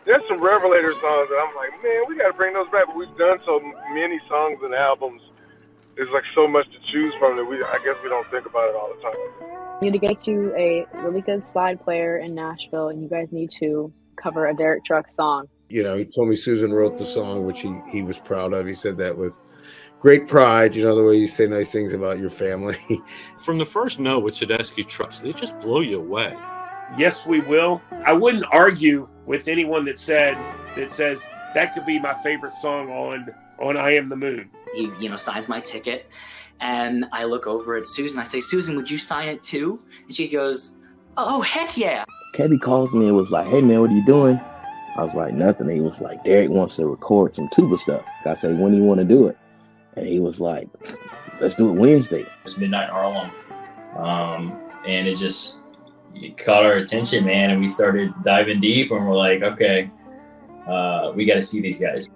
there's some Revelator songs that I'm like, man, we got to bring those back. But we've done so many songs and albums. There's like so much to choose from that I guess we don't think about it all the time. You need to get you a really good slide player in Nashville, and you guys need to cover a Derek Trucks song. You know, he told me Susan wrote the song, which he was proud of. He said that with great pride, you know, the way you say nice things about your family. From the first note with Tedeschi Trucks, they just blow you away. Yes, we will. I wouldn't argue with anyone that says that could be my favorite song on I Am the Moon. He, signs my ticket, and I look over at Susan. I say, Susan, would you sign it too? And she goes, oh, heck yeah. Kevin calls me and was like, hey, man, what are you doing? I was like, nothing. He was like, Derek wants to record some tuba stuff. I said, when do you want to do it? And he was like, let's do it Wednesday. It was midnight Harlem. And it caught our attention, man. And we started diving deep, and we're like, okay, we got to see these guys.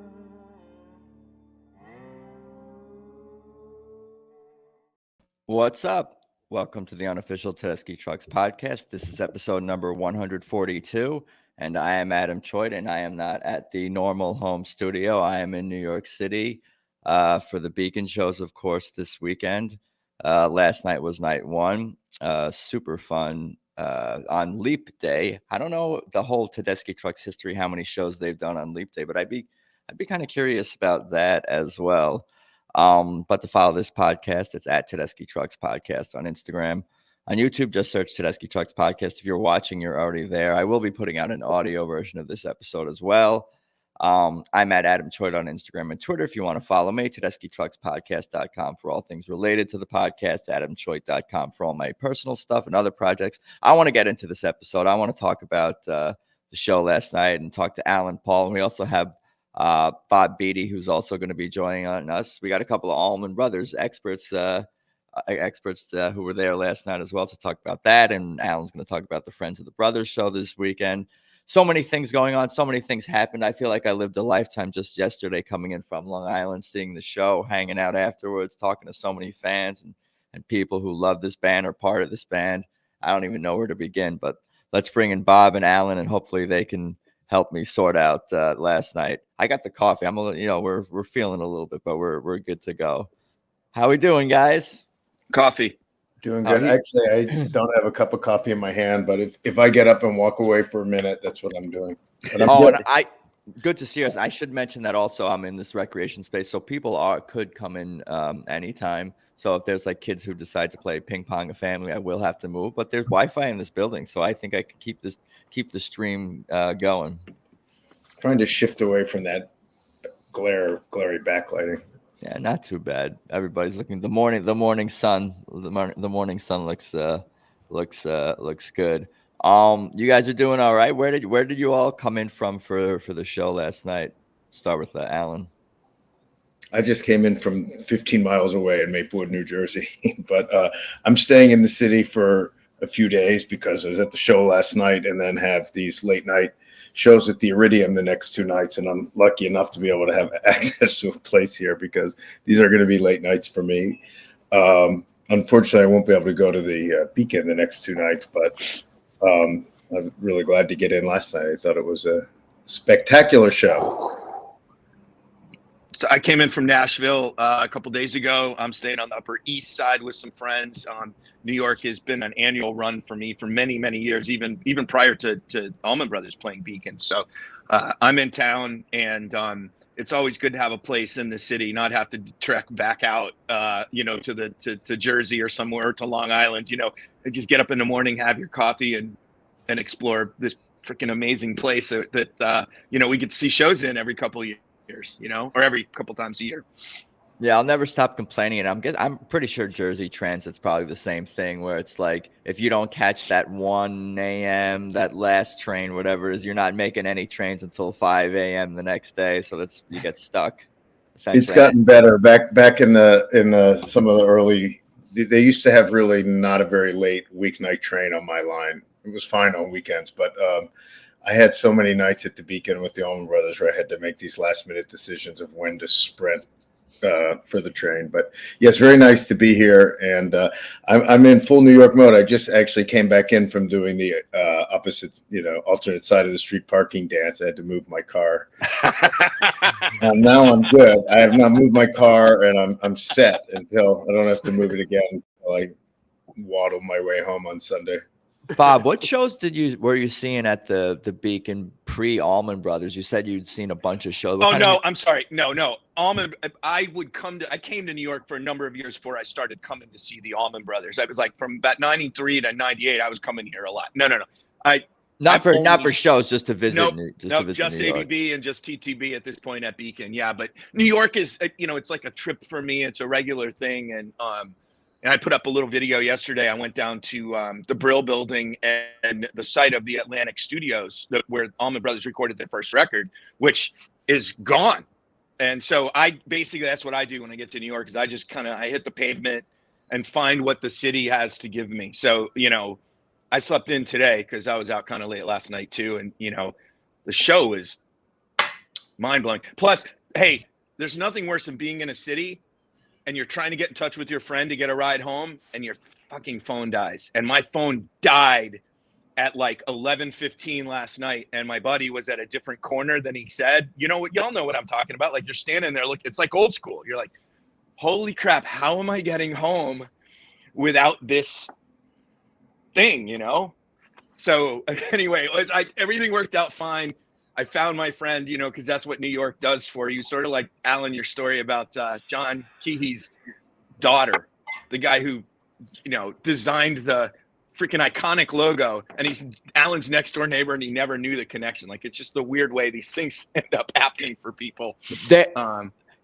What's up? Welcome to the unofficial Tedeschi Trucks podcast. This is episode number 142, and I am Adam Choit, and I am not at the normal home studio. I am in New York City for the Beacon shows, of course, this weekend. Last night was night one. Super fun on Leap Day. I don't know the whole Tedeschi Trucks history, how many shows they've done on Leap Day, but I'd be kind of curious about that as well. But to follow this podcast, it's at Tedeschi Trucks Podcast on Instagram. On YouTube, just search Tedeschi Trucks Podcast. If you're watching, you're already there. I will be putting out an audio version of this episode as well. I'm at Adam Choit on Instagram and Twitter. If you want to follow me, TedeschiTrucksPodcast.com for all things related to the podcast, AdamChoit.com for all my personal stuff and other projects. I want to get into this episode. I want to talk about the show last night and talk to Alan Paul. And we also have Bob Beatty, who's also going to be joining us. We got a couple of Allman Brothers experts who were there last night as well to talk about that. And Alan's going to talk about the Friends of the Brothers show this weekend. So many things going on. So many things happened. I feel like I lived a lifetime just yesterday coming in from Long Island, seeing the show, hanging out afterwards, talking to so many fans and people who love this band or part of this band. I don't even know where to begin, but let's bring in Bob and Alan, and hopefully they can help me sort out last night. I got the coffee. I'm a little, we're feeling a little bit, but we're good to go. How we doing, guys? Coffee. Doing good. Actually, I don't have a cup of coffee in my hand, but if I get up and walk away for a minute, that's what I'm doing. Good to see us. I should mention that also I'm in this recreation space, so people could come in anytime. So if there's like kids who decide to play ping pong, a family, I will have to move. But there's Wi-Fi in this building, so I think I can keep the stream going. Trying to shift away from that glary backlighting. Yeah, not too bad. Everybody's looking. The morning sun looks good. You guys are doing all right. Where did you all come in from for the show last night? Start with Alan. I just came in from 15 miles away in Maplewood, New Jersey, but I'm staying in the city for a few days because I was at the show last night and then have these late night shows at the Iridium the next 2 nights, and I'm lucky enough to be able to have access to a place here because these are going to be late nights for me. Unfortunately, I won't be able to go to the Beacon the next 2 nights, but I'm really glad to get in last night. I thought it was a spectacular show. So I came in from Nashville a couple days ago. I'm staying on the Upper East Side with some friends. New York has been an annual run for me for many, many years, even prior to Allman Brothers playing Beacon. So I'm in town, and it's always good to have a place in the city, not have to trek back out, to Jersey or somewhere, to Long Island. Just get up in the morning, have your coffee, and explore this freaking amazing place that we get to see shows in every couple of years, or every couple times a year. Yeah, I'll never stop complaining. And I'm pretty sure Jersey Transit's probably the same thing, where it's like if you don't catch that 1 a.m., that last train, whatever it is, you're not making any trains until 5 a.m. the next day. So you get stuck. It's gotten better. Back in the some of the early, they used to have really not a very late weeknight train on my line. It was fine on weekends, but I had so many nights at the Beacon with the Allman Brothers where I had to make these last minute decisions of when to sprint for the train. But yes, very nice to be here, and I'm in full New York mode. I just actually came back in from doing the opposite, alternate side of the street parking dance. I had to move my car. Now I'm good. I have not moved my car, and I'm set until I don't have to move it again. I waddle my way home on Sunday. Bob, what shows were you seeing at the Beacon pre-Allman Brothers? You said you'd seen a bunch of shows. I'm sorry. No. Allman. I came to New York for a number of years before I started coming to see the Allman Brothers. I was like from about 93 to 98. I was coming here a lot. No. Not for shows, just to visit. Just ABB and just TTB at this point at Beacon. Yeah, but New York is, it's like a trip for me. It's a regular thing, and I put up a little video yesterday. I went down to the Brill Building and the site of the Atlantic Studios where Allman Brothers recorded their first record, which is gone. And so that's what I do when I get to New York, is I just I hit the pavement and find what the city has to give me. So, I slept in today because I was out kind of late last night too. And, the show is mind blowing. Plus, hey, there's nothing worse than being in a city and you're trying to get in touch with your friend to get a ride home and your fucking phone dies. And my phone died at like 11:15 last night. And my buddy was at a different corner than he said. Y'all know what I'm talking about. Like, you're standing there, look, it's like old school. You're like, holy crap, how am I getting home without this thing, So anyway, everything worked out fine. I found my friend, because that's what New York does for you. Sort of like, Alan, your story about John Keehe's daughter, the guy who, designed the freaking iconic logo, and he's Alan's next door neighbor, and he never knew the connection. Like, it's just the weird way these things end up happening for people.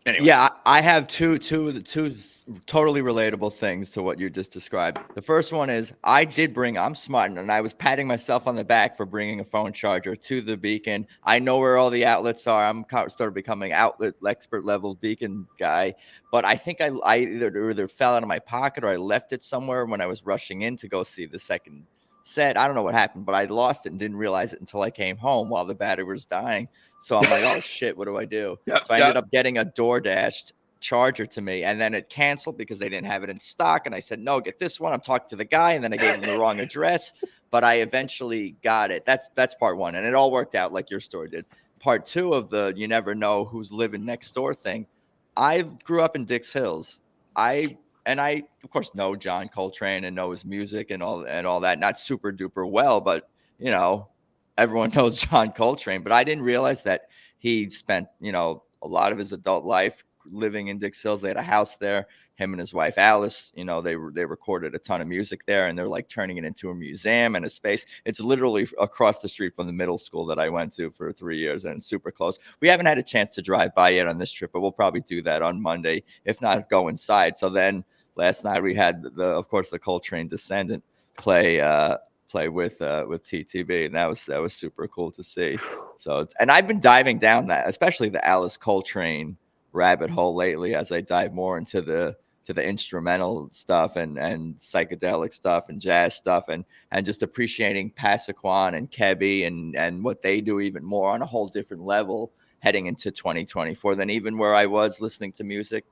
Anyway. Yeah, I have two totally relatable things to what you just described. The first one is I'm smart, and I was patting myself on the back for bringing a phone charger to the Beacon. I know where all the outlets are. I'm started becoming outlet expert level Beacon guy, but I think I either fell out of my pocket or I left it somewhere when I was rushing in to go see the second set. I don't know what happened, but I lost it and didn't realize it until I came home while the battery was dying. So I'm like, oh shit, what do I do? So I ended up getting a DoorDash charger to me, and then it canceled because they didn't have it in stock. And I said, no, get this one. I'm talking to the guy, and then I gave him the wrong address, but I eventually got it. That's part one, and it all worked out like your story did. Part two of the you never know who's living next door thing. I grew up in Dix Hills. I of course know John Coltrane and know his music and all that. Not super duper well, but everyone knows John Coltrane. But I didn't realize that he spent a lot of his adult life living in Dix Hills. They had a house there. Him and his wife Alice, they recorded a ton of music there, and they're like turning it into a museum and a space. It's literally across the street from the middle school that I went to for 3 years, and it's super close. We haven't had a chance to drive by yet on this trip, but we'll probably do that on Monday, if not go inside. So then last night we had of course the Coltrane descendant play with TTB, and that was super cool to see. So and I've been diving down that, especially the Alice Coltrane rabbit hole lately, as I dive more into the instrumental stuff and psychedelic stuff and jazz stuff and just appreciating Passaquan and Kebby and what they do even more on a whole different level heading into 2024 than even where I was listening to music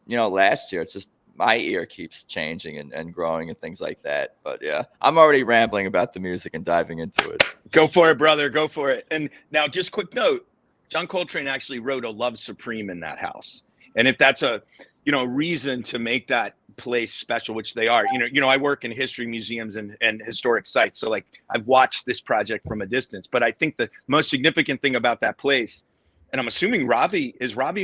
last year. It's just my ear keeps changing and growing and things like that. But yeah, I'm already rambling about the music and diving into it. Go for it, brother. Go for it. And now just quick note, John Coltrane actually wrote a Love Supreme in that house. And if that's a, reason to make that place special, which they are, I work in history museums and historic sites. So like I've watched this project from a distance, but I think the most significant thing about that place, and I'm assuming Robbie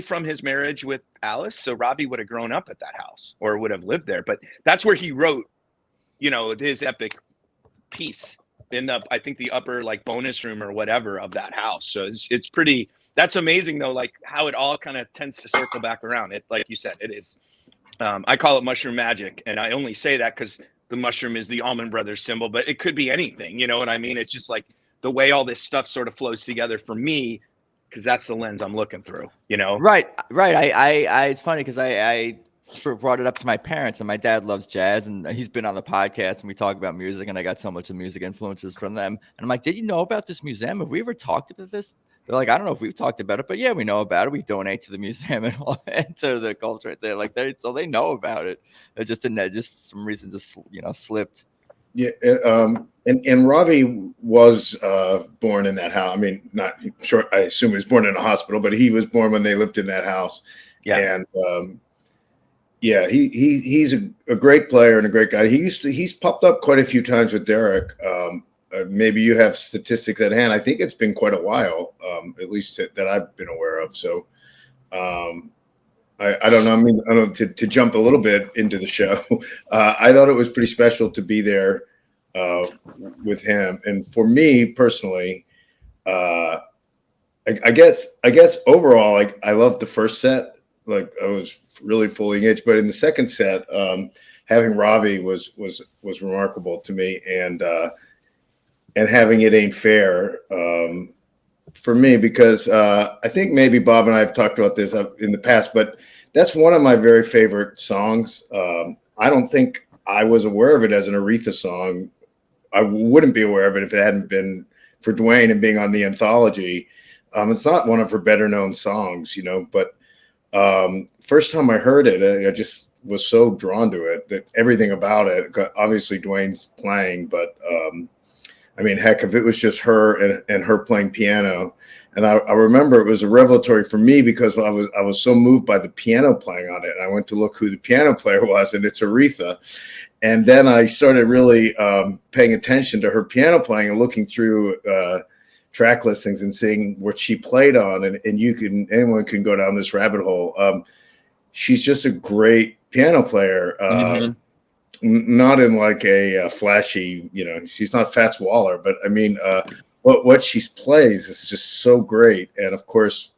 from his marriage with Alice. So Robbie would have grown up at that house or would have lived there, but that's where he wrote, his epic piece in I think the upper like bonus room or whatever of that house. So it's pretty, that's amazing though, like how it all kind of tends to circle back around. It, like you said, it is, I call it mushroom magic. And I only say that because the mushroom is the Allman Brothers symbol, but it could be anything, you know what I mean? It's just like the way all this stuff sort of flows together for me, because that's the lens I'm looking through, Right. I it's funny because I brought it up to my parents, and my dad loves jazz, and he's been on the podcast, and we talk about music, and I got so much of music influences from them. And I'm like, did you know about this museum? Have we ever talked about this? They're like, I don't know if we've talked about it, but yeah, we know about it. We donate to the museum and all and to the culture. They're like, they know about it. It just didn't, just some reason just slipped. Yeah, and Ravi was born in that house. I mean, not sure. I assume he was born in a hospital, but he was born when they lived in that house. Yeah, and yeah, he's a great player and a great guy. He's popped up quite a few times with Derek. Maybe you have statistics at hand. I think it's been quite a while, at least that I've been aware of. So. I don't know. I mean, I don't know, to jump a little bit into the show. I thought it was pretty special to be there with him. And for me personally, I guess overall, I loved the first set. Like I was really fully engaged, but in the second set, having Ravi was remarkable to me, and having It Ain't Fair. For me, because I think maybe Bob and I have talked about this in the past, but that's one of my very favorite songs. I don't think I was aware of it as an Aretha song. I wouldn't be aware of it if it hadn't been for Dwayne and being on the anthology. It's not one of her better known songs, but first time I heard it, I just was so drawn to it, that everything about it, obviously Dwayne's playing, but I mean, heck, if it was just her and her playing piano, and I remember it was a revelatory for me because I was so moved by the piano playing on it. And I went to look who the piano player was, and it's Aretha. And then I started really paying attention to her piano playing and looking through track listings and seeing what she played on. And anyone can go down this rabbit hole. She's just a great piano player. Not in like a flashy, she's not Fats Waller, but I mean, what she plays is just so great, and of course,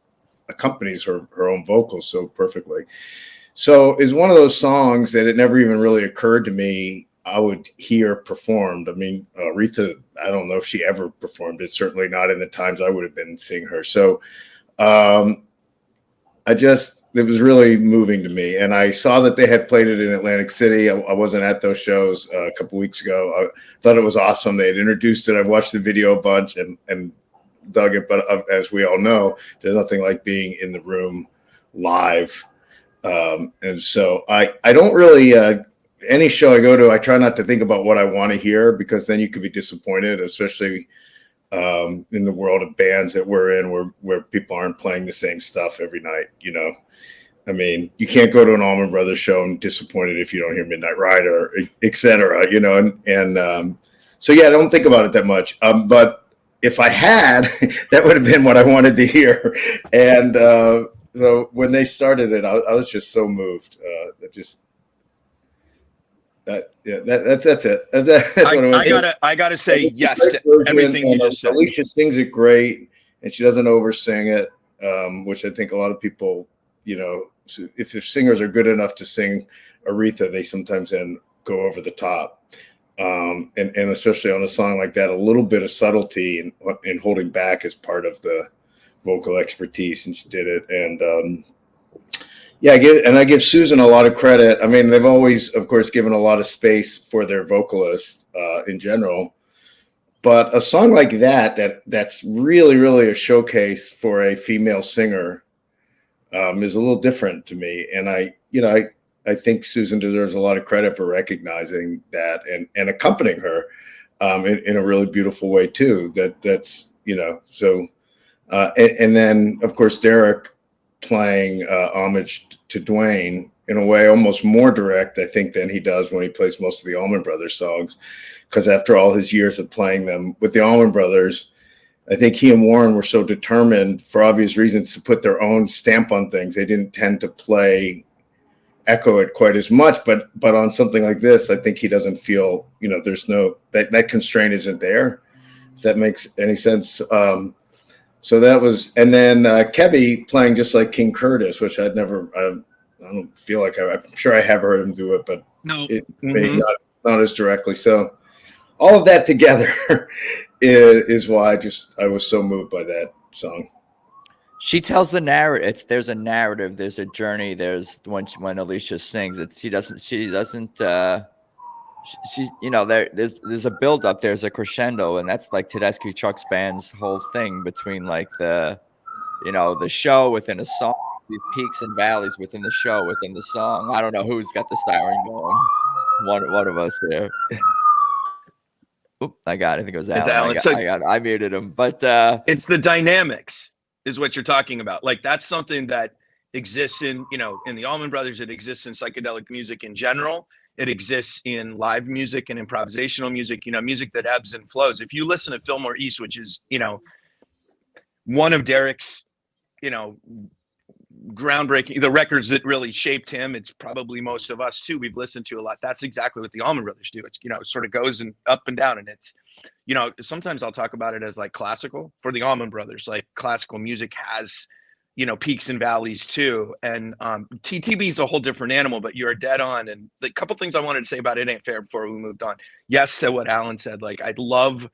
accompanies her own vocals so perfectly. So it's one of those songs that it never even really occurred to me I would hear performed. I mean, Aretha, I don't know if she ever performed it. Certainly not in the times I would have been seeing her. So, it was really moving to me. And I saw that they had played it in Atlantic City. I wasn't at those shows a couple weeks ago. I thought it was awesome. They had introduced it. I've watched the video a bunch and dug it. But as we all know, there's nothing like being in the room live. And so I don't really, any show I go to, I try not to think about what I want to hear, because then you could be disappointed, especially in the world of bands that we're in, where people aren't playing the same stuff every night. I mean, you can't go to an Allman Brothers show and disappointed if you don't hear Midnight Rider, et cetera, so yeah, I don't think about it that much. But if I had, that would have been what I wanted to hear. And so when they started it, I was just so moved. That's it. That's what I gotta say yes to everything you just said. Alicia sings it great, and she doesn't oversing it, which I think a lot of people, if singers are good enough to sing Aretha, they sometimes then go over the top, and especially on a song like that, a little bit of subtlety in holding back is part of the vocal expertise, and she did it. And yeah, I give Susan a lot of credit. I mean, they've always, of course, given a lot of space for their vocalists in general. But a song like that's really, really a showcase for a female singer is a little different to me. And I think Susan deserves a lot of credit for recognizing that and accompanying her in a really beautiful way too. That's so. And then, of course, Derek playing homage to Dwayne in a way almost more direct, I think, than he does when he plays most of the Allman Brothers songs, because after all his years of playing them with the Allman Brothers, I think he and Warren were so determined, for obvious reasons, to put their own stamp on things. They didn't tend to echo it quite as much, but on something like this, I think he doesn't feel, there's no, that constraint isn't there, if that makes any sense. So that was, and then Kebby playing just like King Curtis, which I don't feel like I'm sure I have heard him do it, but no, maybe not as directly. So all of that together is why I was so moved by that song. She tells the narrative. There's a narrative. There's a journey. There's when Alicia sings. She doesn't she's, there's a build up, there's a crescendo, and that's like Tedeschi Trucks Band's whole thing between like the show within a song, these peaks and valleys within the show, within the song. I don't know who's got the siren going. One of us there. Oop, I think it was Alan. It's Alan. I muted him, but it's the dynamics is what you're talking about. Like that's something that exists in the Allman Brothers. It exists in psychedelic music in general. It exists in live music and improvisational music. Music that ebbs and flows. If you listen to Fillmore East, which is one of Derek's groundbreaking, the records that really shaped him, it's probably most of us too, we've listened to a lot. That's exactly what the Allman Brothers do. It's it sort of goes and up and down, and it's sometimes I'll talk about it as like classical. For the Allman Brothers, like classical music has peaks and valleys too, and TTB is a whole different animal, but you're dead on. And the couple things I wanted to say about It Ain't Fair before we moved on. Yes, to what Alan said, like I'd love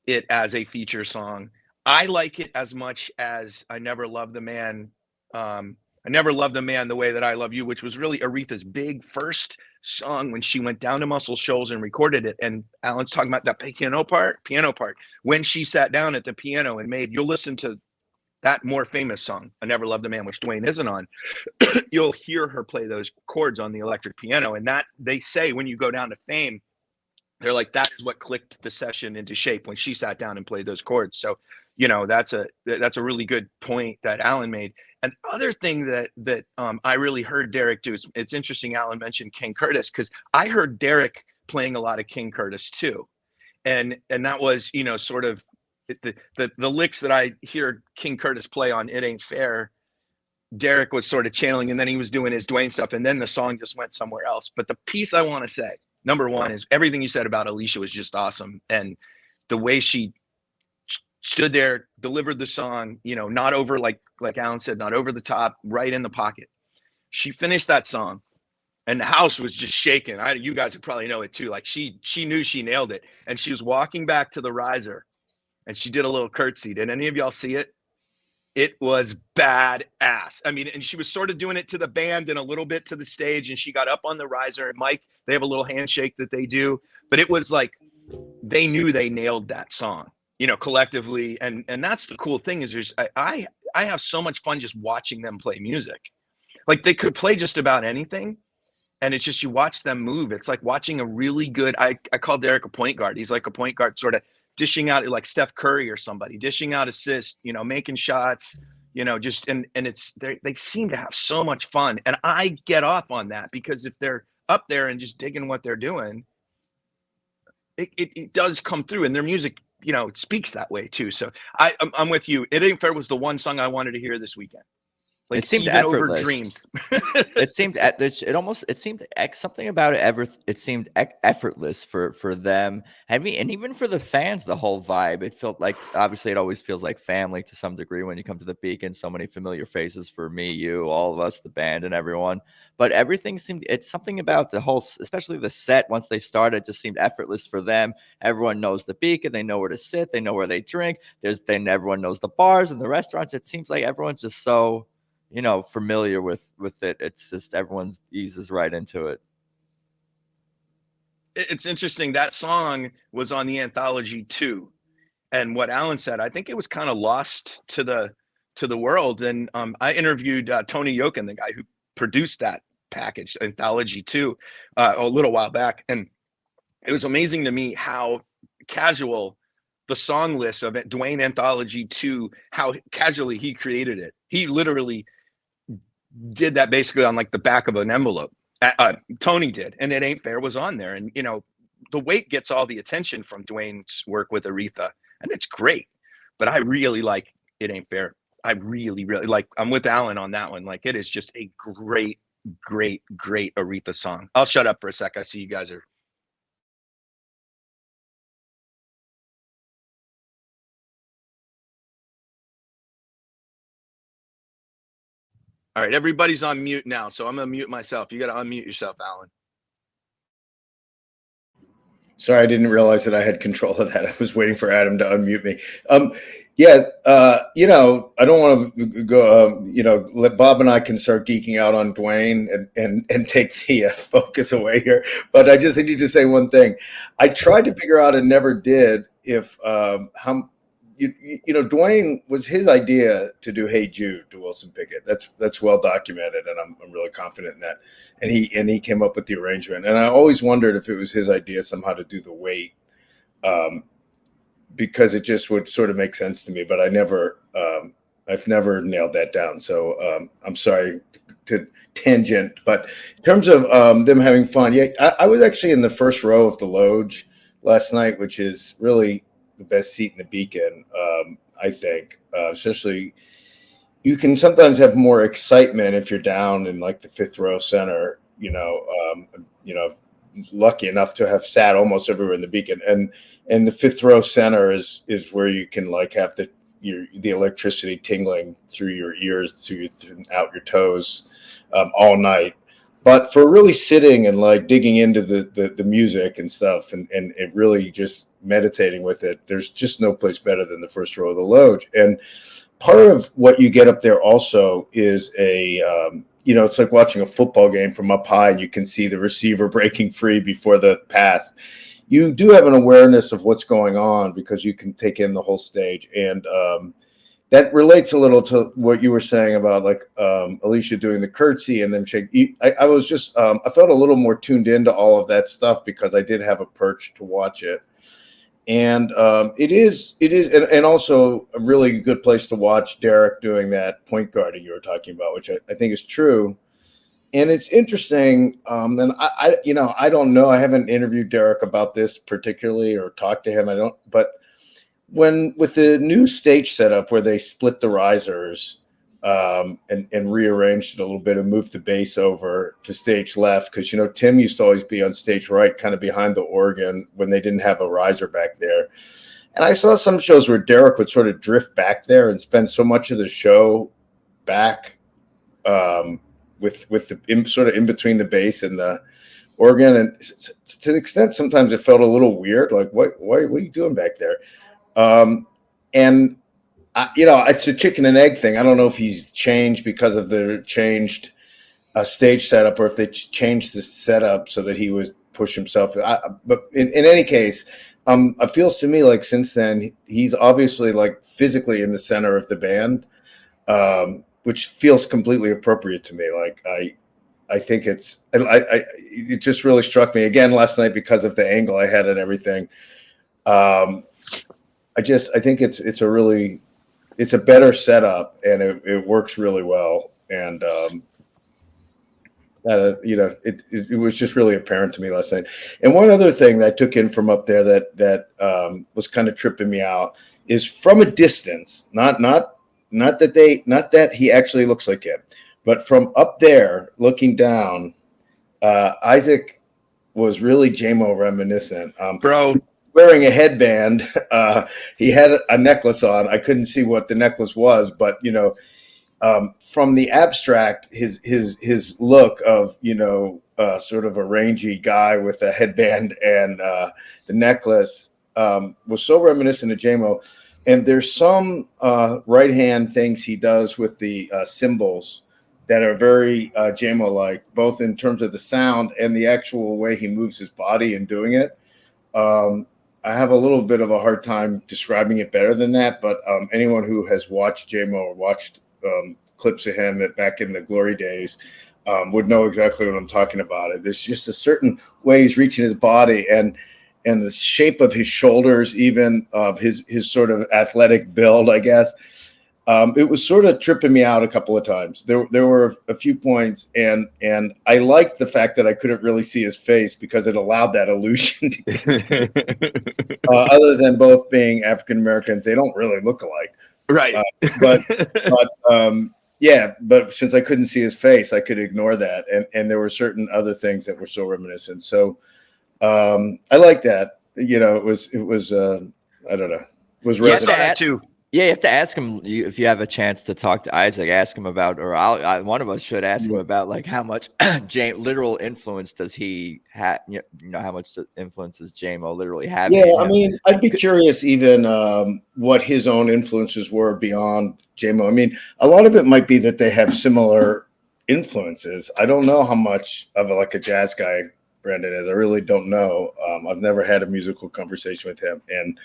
it as a feature song. I like it as much as I Never Loved the Man. I Never Loved the Man the Way That I Love You, which was really Aretha's big first song when she went down to Muscle Shoals and recorded it. And Alan's talking about that piano part. When she sat down at the piano and you'll listen to that more famous song, I Never Loved a Man, which Dwayne isn't on, you'll hear her play those chords on the electric piano. And that, they say, when you go down to Fame, they're like, that is what clicked the session into shape when she sat down and played those chords. So, that's a really good point that Alan made. And other thing that I really heard Derek do, it's interesting Alan mentioned King Curtis, because I heard Derek playing a lot of King Curtis too. And that was, sort of the licks that I hear King Curtis play on It Ain't Fair, Derek was sort of channeling, and then he was doing his Dwayne stuff, and then the song just went somewhere else. But the piece I want to say, number one, is everything you said about Alicia was just awesome. And the way she stood there, delivered the song, not over, like Alan said, not over the top, right in the pocket. She finished that song and the house was just shaking. You guys would probably know it too. Like she knew she nailed it. And she was walking back to the riser and she did a little curtsy. Did any of y'all see it? It was badass. I mean, and she was sort of doing it to the band and a little bit to the stage, and she got up on the riser, and Mike, they have a little handshake that they do, but it was like, they knew they nailed that song, collectively. And that's the cool thing is I have so much fun just watching them play music. Like they could play just about anything. And it's just, you watch them move. It's like watching a really good, I call Derek a point guard. He's like a point guard, sort of dishing out like Steph Curry or somebody, dishing out assists, making shots, just, and it's, they seem to have so much fun. And I get off on that because if they're up there and just digging what they're doing, it does come through, and their music, it speaks that way too. So I'm with you. It Ain't Fair was the one song I wanted to hear this weekend. Like, it seemed effortless. Over dreams. It seemed something about it. It seemed effortless for them, and even for the fans. The whole vibe. It felt like, obviously, it always feels like family to some degree when you come to the Beacon. So many familiar faces for me, you, all of us, the band, and everyone. But everything seemed. It's something about the whole, especially the set. Once they started, just seemed effortless for them. Everyone knows the Beacon. They know where to sit. They know where they drink. Everyone knows the bars and the restaurants. It seems like everyone's just so, familiar with it. It's just everyone eases right into it. It's interesting. That song was on the anthology too. And what Alan said, I think it was kind of lost to the world. And I interviewed Tony Yokin, the guy who produced that package, anthology too, a little while back. And it was amazing to me how casual the song list of it, Dwayne Anthology 2, how casually he created it. He literally did that basically on like the back of an envelope. Tony did, and It Ain't Fair was on there. And the weight gets all the attention from Dwayne's work with Aretha, and it's great. But I really like It Ain't Fair. I really, really like. I'm with Alan on that one. Like, it is just a great, great, great Aretha song. I'll shut up for a sec. I see you guys are. All right, everybody's on mute now, so I'm gonna mute myself. You got to unmute yourself, Alan. Sorry, I didn't realize that I had control of that. I was waiting for Adam to unmute me. Yeah, I don't want to go. Let Bob and I can start geeking out on Dwayne and take the focus away here. But I just need to say one thing. I tried to figure out and never did if Dwayne was his idea to do "Hey Jude" to Wilson Pickett. That's well documented, and I'm really confident in that. And he came up with the arrangement. And I always wondered if it was his idea somehow to do the weight. Because it just would sort of make sense to me, but I've never nailed that down. So I'm sorry to tangent, but in terms of them having fun, yeah, I was actually in the first row of the Loge last night, which is really the best seat in the Beacon. I think, especially you can sometimes have more excitement if you're down in like the fifth row center. Lucky enough to have sat almost everywhere in the Beacon, and the fifth row center is where you can like have the electricity tingling through your ears, out your toes, all night. But for really sitting and like digging into the music and stuff, and it really just meditating with it, there's just no place better than the first row of the Loge. And part of what you get up there also is it's like watching a football game from up high, and you can see the receiver breaking free before the pass. You do have an awareness of what's going on because you can take in the whole stage. And that relates a little to what you were saying about like Alicia doing the curtsy and then shake. I was just, I felt a little more tuned into all of that stuff because I did have a perch to watch it. And it is, and also a really good place to watch Derek doing that point guarding you were talking about, which I think is true. And it's interesting. And I don't know. I haven't interviewed Derek about this particularly or talked to him. But with the new stage setup where they split the risers and rearranged it a little bit and moved the bass over to stage left, because Tim used to always be on stage right, kind of behind the organ when they didn't have a riser back there. And I saw some shows where Derek would sort of drift back there and spend so much of the show back with the sort of in between the bass and the organ, and to the extent sometimes it felt a little weird, like what are you doing back there? And it's a chicken and egg thing. I don't know if he's changed because of the changed stage setup, or if they changed the setup so that he would push himself. But in any case, it feels to me like since then he's obviously like physically in the center of the band, which feels completely appropriate to me. Like I think it just really struck me again last night because of the angle I had and everything. I think it's a better setup, and it works really well. And it was just really apparent to me last night. And one other thing that I took in from up there that was kind of tripping me out is from a distance, not that he actually looks like him, but from up there looking down, Isaac was really JMO reminiscent. Bro, wearing a headband, he had a necklace on. I couldn't see what the necklace was, but from the abstract, his look of sort of a rangy guy with a headband and the necklace was so reminiscent of JMO. And there's some right hand things he does with the cymbals that are very JMO-like, both in terms of the sound and the actual way he moves his body in doing it. I have a little bit of a hard time describing it better than that, but anyone who has watched JMO or watched clips of him back in the glory days would know exactly what I'm talking about. There's just a certain way he's reaching his body and the shape of his shoulders, even of his sort of athletic build, I guess. It was sort of tripping me out a couple of times. There were a few points, and I liked the fact that I couldn't really see his face because it allowed that illusion to get other than both being African Americans, they don't really look alike. Right. But since I couldn't see his face, I could ignore that. And there were certain other things that were so reminiscent. So I like that. It was I don't know. It was yes, resonant. that too. Yeah, you have to ask him if you have a chance to talk to Isaac. Ask him about, or one of us should ask him about like how much literal influence does he have? You know, how much influence does JMO literally have? Yeah, in I him? mean, I'd be curious even what his own influences were beyond JMO. I mean, a lot of it might be that they have similar influences. I don't know how much of like a jazz guy Brandon is. I really don't know. I've never had a musical conversation with him, and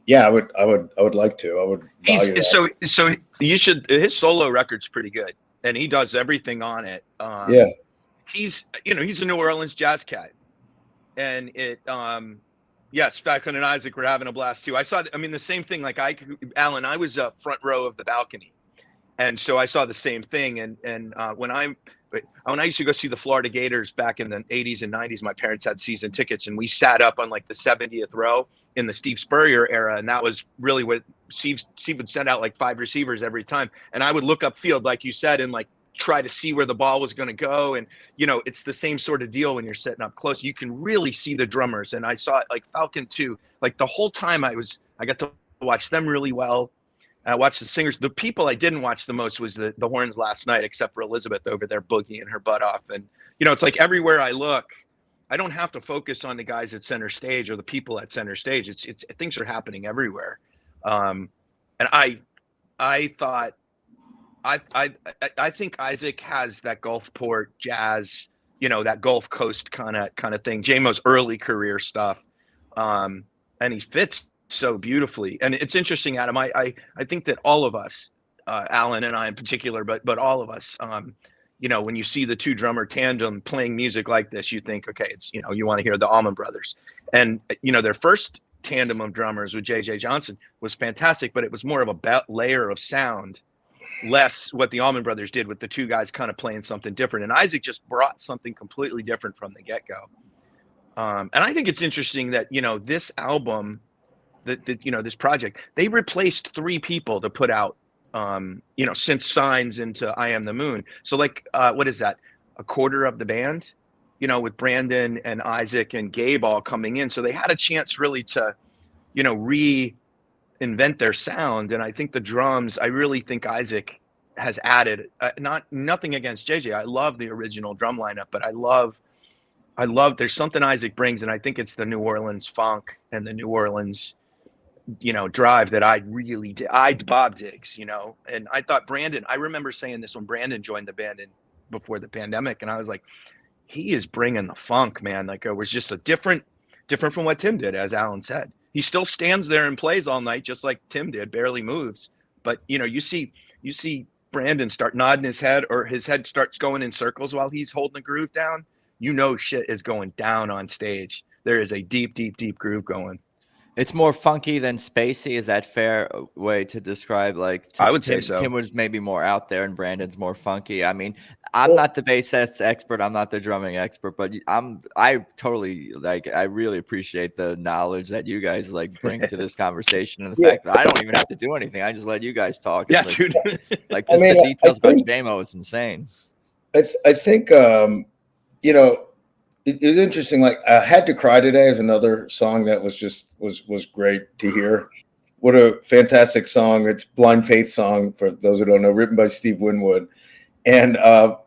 yeah, I would like to. I would value that. So you should. His solo record's pretty good, and he does everything on it. Yeah. He's a New Orleans jazz cat, and yes, Falcon and Isaac were having a blast too. I saw. I mean, the same thing. Like Alan, I was front row of the balcony, and so I saw the same thing. And when I used to go see the Florida Gators back in the 80s and 90s, my parents had season tickets, and we sat up on like the 70th row in the Steve Spurrier era, and that was really what Steve would send out like 5 receivers every time, and I would look upfield, like you said, and like try to see where the ball was going to go. And it's the same sort of deal when you're sitting up close. You can really see the drummers, and I saw it like Falcon too. Like the whole time I got to watch them really well. I watched the singers. The people I didn't watch the most was the horns last night, except for Elizabeth over there boogieing her butt off. And it's like everywhere I look, I don't have to focus on the guys at center stage or the people at center stage. It's things are happening everywhere. And I think Isaac has that Gulfport jazz, that Gulf Coast kind of thing. JMO's early career stuff, and he fits so beautifully. And it's interesting, Adam. I think that all of us, Alan and I in particular, but all of us, when you see the two drummer tandem playing music like this, you think, okay, it's you want to hear the Allman Brothers, and their first tandem of drummers with J.J. Johnson was fantastic, but it was more of a layer of sound, less what the Allman Brothers did with the two guys kind of playing something different. And Isaac just brought something completely different from the get-go. And I think it's interesting that this album, that this project, they replaced 3 people to put out since Signs into I Am the Moon. So like what is that, a quarter of the band, with Brandon and Isaac and Gabe all coming in, so they had a chance really to reinvent their sound. And I think the drums, I really think Isaac has added, nothing against JJ, I love the original drum lineup, but I love there's something Isaac brings, and I think it's the New Orleans funk and the New Orleans drive that I really did. Bob Diggs, and I thought Brandon, I remember saying this when Brandon joined the band before the pandemic, and I was like, he is bringing the funk, man. Like it was just a different from what Tim did, as Alan said. He still stands there and plays all night, just like Tim did, barely moves. But you see Brandon start nodding his head, or his head starts going in circles while he's holding the groove down. Shit is going down on stage. There is a deep, deep, deep groove going. It's more funky than spacey. Is that fair way to describe? Like I would say so. Tim was maybe more out there, and Brandon's more funky. I mean, I'm not the bass expert. I'm not the drumming expert, but I totally I really appreciate the knowledge that you guys bring to this conversation, and the fact that I don't even have to do anything. I just let you guys talk. Yeah, dude. The details about JMO is insane. I think it was interesting. Like Had to Cry Today is another song that was great to hear. What a fantastic song. It's Blind Faith song, for those who don't know, written by Steve Winwood. And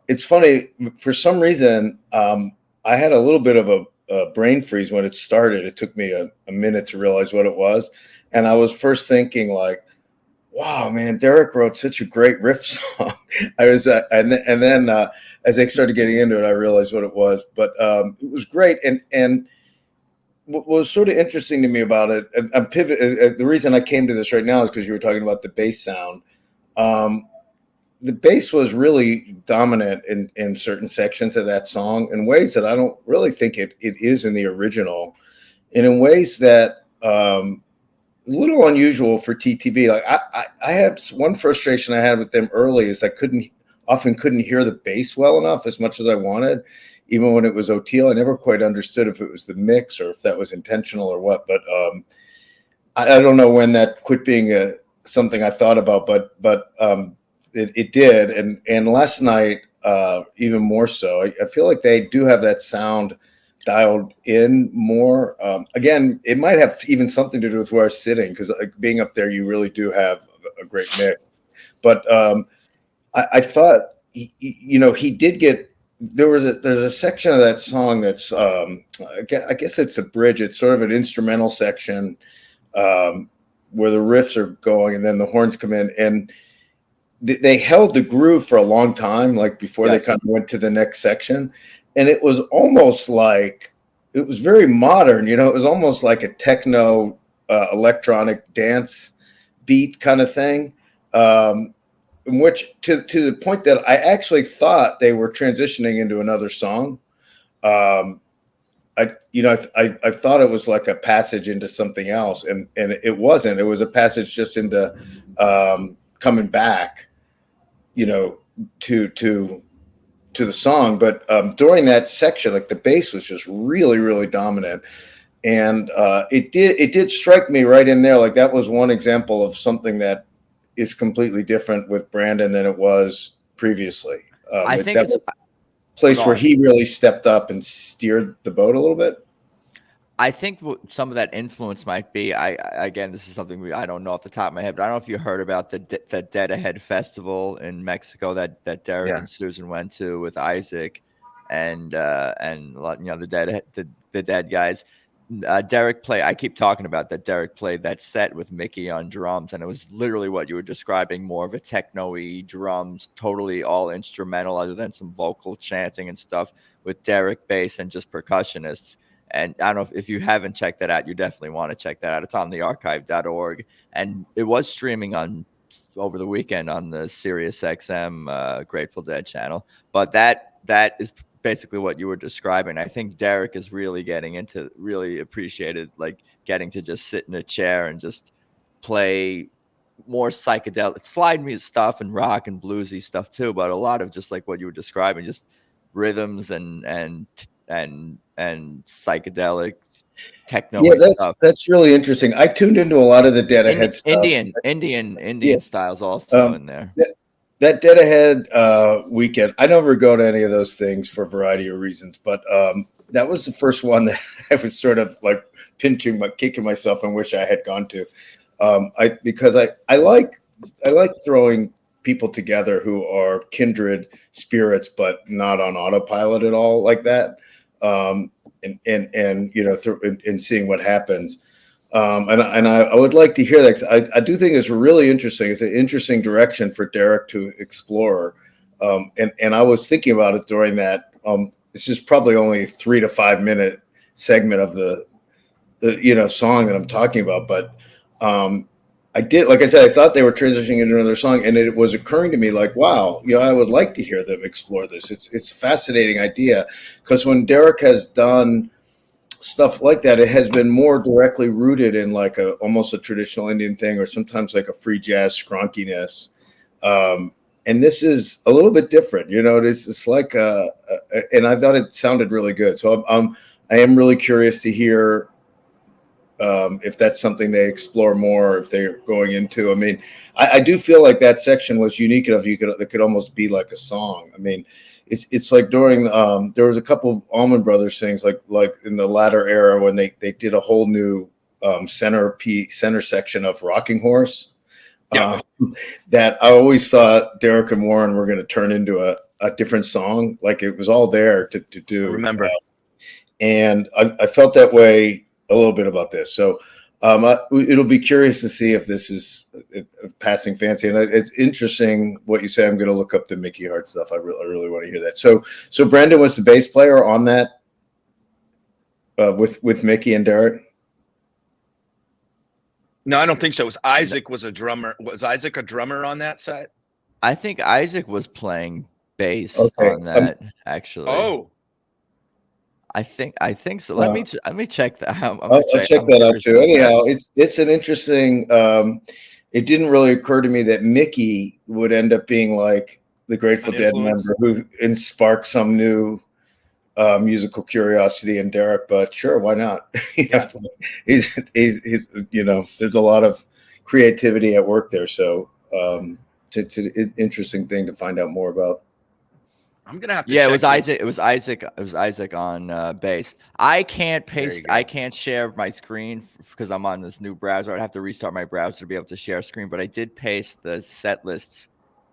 it's funny, for some reason, I had a little bit of a brain freeze when it started. It took me a minute to realize what it was. And I was first thinking like, wow, man, Derek wrote such a great riff song. I was, and then as I started getting into it, I realized what it was. But it was great. And what was sort of interesting to me about it, I'm pivot. The reason I came to this right now is because you were talking about the bass sound. The bass was really dominant in certain sections of that song in ways that I don't really think it is in the original, and in ways that a little unusual for TTB. Like I had one frustration I had with them early is I often couldn't hear the bass well enough as much as I wanted, even when it was O'Teal. I never quite understood if it was the mix or if that was intentional or what. But I don't know when that quit being something I thought about, but it did. And last night, even more so, I feel like they do have that sound dialed in more. Again, it might have even something to do with where I was sitting, because being up there, you really do have a great mix. But I thought, he did get. There's a section of that song that's I guess it's a bridge. It's sort of an instrumental section where the riffs are going and then the horns come in, and they held the groove for a long time, like before they kind of went to the next section. And it was almost like, it was very modern, it was almost like a techno electronic dance beat kind of thing. In which to the point that I actually thought they were transitioning into another song. I thought it was like a passage into something else, and it wasn't. It was a passage just into coming back, to the song. But during that section, like the bass was just really, really dominant, and it did strike me right in there. Like that was one example of something that is completely different with Brandon than it was previously. I think that it's was a place where he really stepped up and steered the boat a little bit. I think some of that influence might be, again, this is something I don't know off the top of my head, but I don't know if you heard about the Dead Ahead Festival in Mexico that Derek and Susan went to with Isaac and the Dead guys. Derek played. I keep talking about that. Derek played that set with Mickey on drums, and it was literally what you were describing, more of a techno-y drums, totally all instrumental, other than some vocal chanting and stuff, with Derek bass and just percussionists. And I don't know if you haven't checked that out, you definitely want to check that out. It's on thearchive.org, and it was streaming over the weekend on the SiriusXM Grateful Dead channel. But that is basically what you were describing. I think Derek is really really appreciated, like getting to just sit in a chair and just play more psychedelic slide music stuff and rock and bluesy stuff too, but a lot of just like what you were describing, just rhythms and psychedelic techno stuff. That's really interesting. I tuned into a lot of the Dead Ahead stuff. Indian styles also in there. That Dead Ahead weekend, I never go to any of those things for a variety of reasons, but that was the first one that I was sort of like kicking myself and wish I had gone to. Because I like throwing people together who are kindred spirits, but not on autopilot at all like that. And seeing what happens. And I would like to hear that, 'cause I do think it's really interesting. It's an interesting direction for Derek to explore. And I was thinking about it during that. This is probably only a 3 to 5 minute segment of the song that I'm talking about. But I did, like I said, I thought they were transitioning into another song, and it was occurring to me like, wow, I would like to hear them explore this. It's a fascinating idea, because when Derek has done stuff like that, it has been more directly rooted in like almost a traditional Indian thing, or sometimes like a free jazz scrunkiness. And this is a little bit different, it's like, and I thought it sounded really good. So I am really curious to hear if that's something they explore more, if they're going into. I mean, I do feel like that section was unique enough that could almost be like a song. I mean, it's like during there was a couple Allman Brothers things like in the latter era when they did a whole new center section of Rocking Horse. That I always thought Derek and Warren were going to turn into a different song. Like it was all there to do. I remember. And I felt that way a little bit about this. So it'll be curious to see if this is a passing fancy. And it's interesting what you say. I'm going to look up the Mickey Hart stuff. I really want to hear that. So Brandon was the bass player on that with Mickey and Derek? No, I don't think so. It was Isaac was a drummer. Was Isaac a drummer on that set? I think Isaac was playing bass on that, actually. Oh. I think so. Let me check that. I'll check that out too. Anyhow, it's an interesting. It didn't really occur to me that Mickey would end up being like the Grateful Dead member who sparked some new musical curiosity in Derek. But sure, why not? He's there's a lot of creativity at work there. So it's an interesting thing to find out more about. I'm gonna have to. Yeah, check it was this. Isaac. It was Isaac. It was Isaac on bass. I can't paste. I can't share my screen because I'm on this new browser. I'd have to restart my browser to be able to share screen. But I did paste the set lists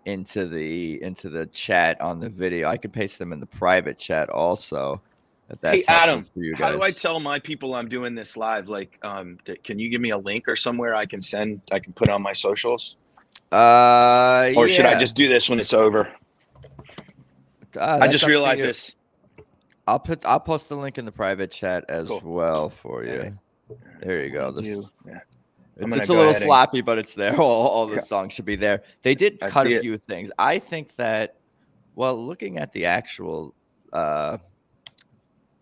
into the chat on the video. I could paste them in the private chat also. If that's Hey, helpful Adam, for you how guys. do I tell my people I'm doing this live? Like, can you give me a link or somewhere I can put on my socials? Or should I just do this when it's over? I just realized this. I'll post the link in the private chat as well for you. Okay. There you go. It's a little sloppy, but it's there. All the songs should be there. They did cut a few things. I think that, well, looking at the actual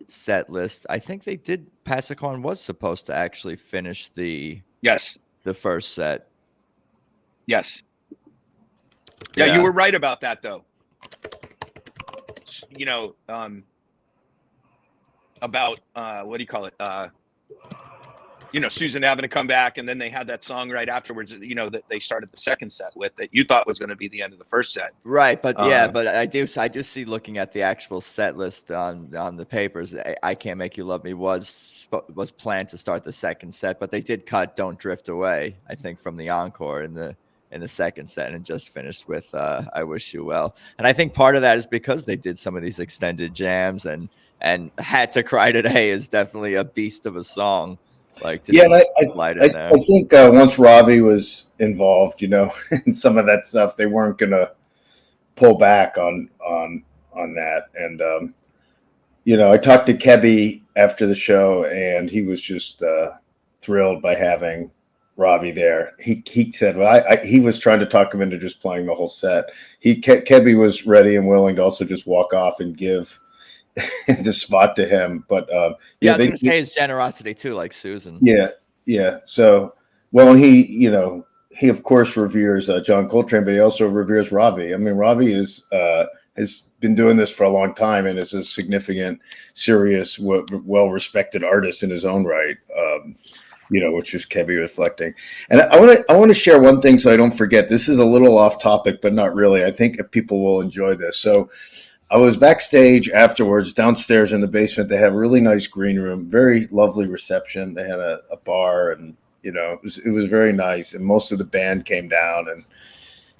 set list, I think they did. Passacorn was supposed to actually finish the first set. Yes. Yeah, you were right about that, though. You know, about what do you call it? You know, Susan having to come back, and then they had that song right afterwards. You know, that they started the second set with that you thought was going to be the end of the first set. Right, but but I do see, looking at the actual set list on the papers, I Can't Make You Love Me was planned to start the second set, but they did cut Don't Drift Away, I think, from the encore in the second set, and just finished with I Wish You Well. And I think part of that is because they did some of these extended jams, and Had to Cry Today is definitely a beast of a song. Like, I think once Robbie was involved, you know, in some of that stuff, they weren't gonna pull back on that. And you know, I talked to Kebby after the show, and he was just thrilled by having Robbie there. He said, well, he was trying to talk him into just playing the whole set. Kebby was ready and willing to also just walk off and give the spot to him. But I was going to say his generosity too, like Susan. Yeah. So, well, he of course reveres John Coltrane, but he also reveres Ravi. I mean, Ravi has been doing this for a long time and is a significant, serious, well-respected artist in his own right. You know, which is Kebby reflecting. And I want to share one thing so I don't forget. This is a little off topic, but not really. I think people will enjoy this. So I was backstage afterwards, downstairs in the basement. They have a really nice green room, very lovely reception. They had a bar, and you know, it was very nice. And most of the band came down, and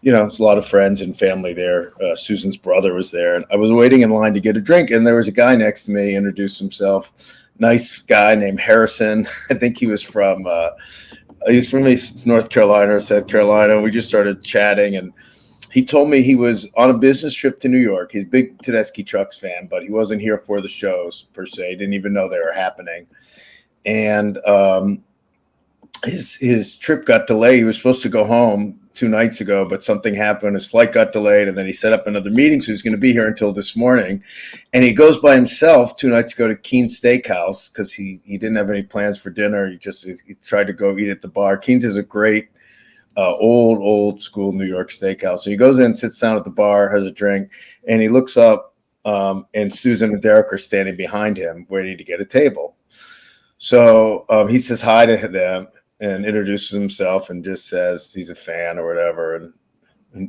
you know, there's a lot of friends and family there. Susan's brother was there, and I was waiting in line to get a drink, and there was a guy next to me, introduced himself. Nice guy named Harrison. I think he was from East North Carolina or South Carolina. We just started chatting, and he told me he was on a business trip to New York. He's a big Tedeschi Trucks fan, but he wasn't here for the shows per se. He didn't even know they were happening. And his trip got delayed. He was supposed to go home 2 nights ago, but something happened. His flight got delayed, and then he set up another meeting, so he's going to be here until this morning. And he goes by himself 2 nights ago to Keen's Steakhouse because he didn't have any plans for dinner. He tried to go eat at the bar. Keen's is a great old school New York steakhouse. So he goes in, sits down at the bar, has a drink, and he looks up, and Susan and Derek are standing behind him waiting to get a table. So he says hi to them and introduces himself and just says he's a fan or whatever. And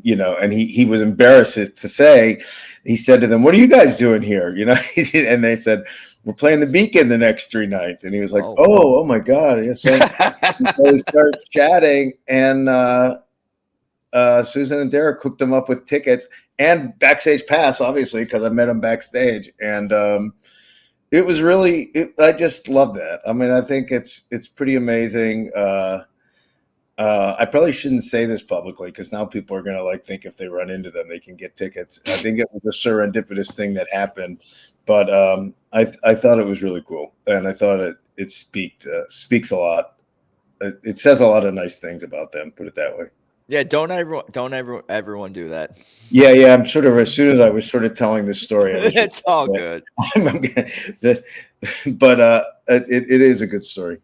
you know, and he was embarrassed to say, he said to them, "What are you guys doing here?" You know, and they said, "We're playing the Beacon the next 3 nights." And he was like, oh my God. Yeah, so they started chatting, and Susan and Derek hooked him up with tickets and backstage pass, obviously, because I met him backstage. And it was really, I just love that. I mean, I think it's pretty amazing. I probably shouldn't say this publicly because now people are going to think if they run into them, they can get tickets. I think it was a serendipitous thing that happened, but I thought it was really cool, and I thought it speaks a lot. It says a lot of nice things about them. Put it that way. Yeah, don't everyone do that. Yeah. I'm sort of, as soon as I was sort of telling this story, it's all good. But it is a good story.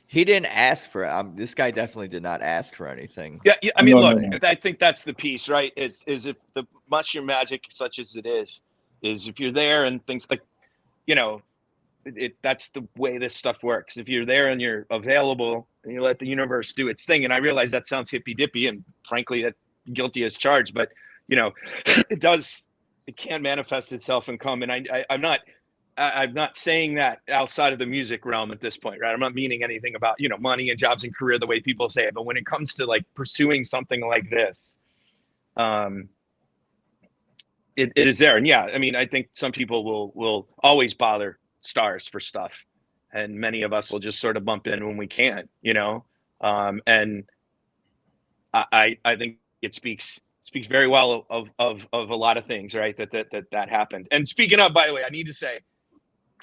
He didn't ask for it. This guy definitely did not ask for anything. Yeah. I mean, look, I think that's the piece, right? Is if the mushroom magic, such as it is if you're there and things like, you know, that's the way this stuff works. If you're there and you're available and you let the universe do its thing. And I realize that sounds hippy dippy, and frankly, that guilty as charged, but you know, it does it can manifest itself and come. And I'm not saying that outside of the music realm at this point, right? I'm not meaning anything about, money and jobs and career the way people say it. But when it comes to like pursuing something like this, it is there. And yeah, I mean, I think some people will always bother stars for stuff. And many of us will just sort of bump in when we can, and I think it speaks very well of a lot of things, right? That happened. And speaking of, by the way, I need to say,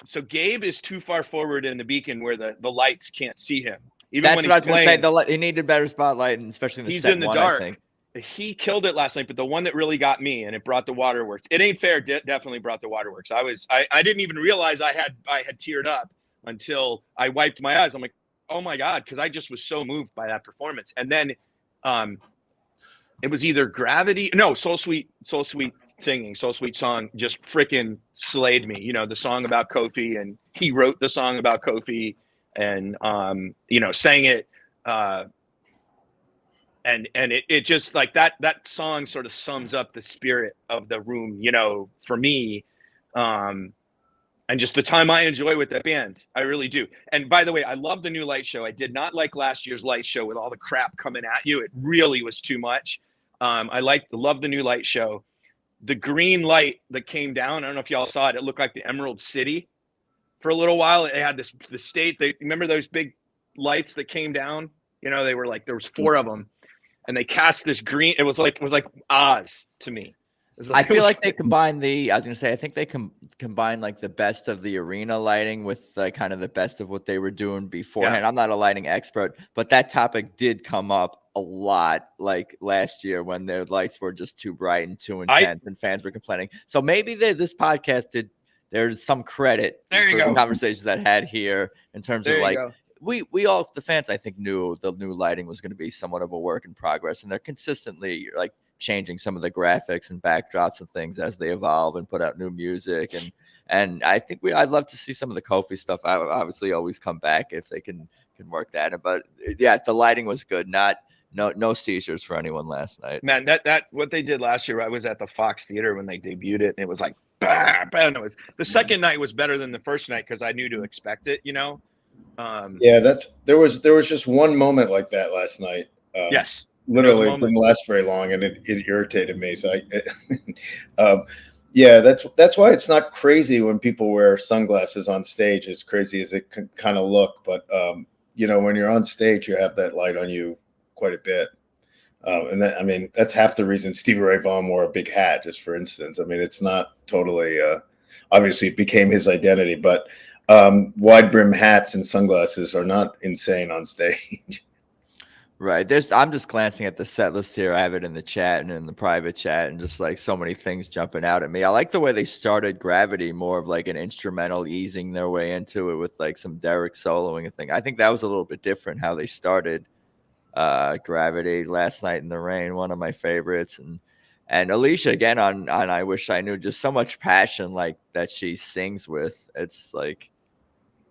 so Gabe is too far forward in the Beacon where the lights can't see him. That's what I was going to say. He needed better spotlight, and especially in the he's in the dark. I think. He killed it last night, but the one that really got me, and it brought the waterworks. It Ain't Fair definitely brought the waterworks. I didn't even realize I had teared up until I wiped my eyes. I'm like, oh my God, because I just was so moved by that performance. And then it was either Gravity, no, Soul Sweet singing, Soul Sweet song just freaking slayed me. The song about Kofi, and he wrote the song about Kofi, and sang it. And it just like that song sort of sums up the spirit of the room, for me. And just the time I enjoy with that band. I really do. And by the way, I love the new light show. I did not like last year's light show with all the crap coming at you. It really was too much. I love the new light show. The green light that came down, I don't know if y'all saw it. It looked like the Emerald City for a little while. It had the state. Remember those big lights that came down? They were like, there was 4 of them. And they cast this green. It was like Oz to me. I feel like they combine I think they combine like the best of the arena lighting with like kind of the best of what they were doing beforehand. Yeah. I'm not a lighting expert, but that topic did come up a lot like last year when their lights were just too bright and too intense and fans were complaining. So maybe this podcast there's some credit for the conversations that had here in terms of like, we all, the fans, I think, knew the new lighting was going to be somewhat of a work in progress, and they're consistently like changing some of the graphics and backdrops and things as they evolve and put out new music. And I think I'd love to see some of the Kofi stuff. I obviously always come back if they can work that. But yeah, the lighting was good. No seizures for anyone last night. Man, that what they did last year. I was at the Fox Theater when they debuted it, and it was like, bah, bah, and it was the second night was better than the first night because I knew to expect it. There was just one moment like that last night. Yes. Literally, it didn't last very long, and it irritated me. So, that's why it's not crazy when people wear sunglasses on stage, as crazy as it can kind of look. But when you're on stage, you have that light on you quite a bit, and that's half the reason Stevie Ray Vaughan wore a big hat, just for instance. I mean, it's not totally obviously it became his identity, but wide brim hats and sunglasses are not insane on stage. Right. I'm just glancing at the set list here. I have it in the chat and in the private chat, and just like so many things jumping out at me. I like the way they started Gravity, more of like an instrumental easing their way into it with like some Derek soloing and thing. I think that was a little bit different how they started Gravity. Last Night in the Rain, one of my favorites. And Alicia again on I Wish I Knew, just so much passion like that she sings with. It's like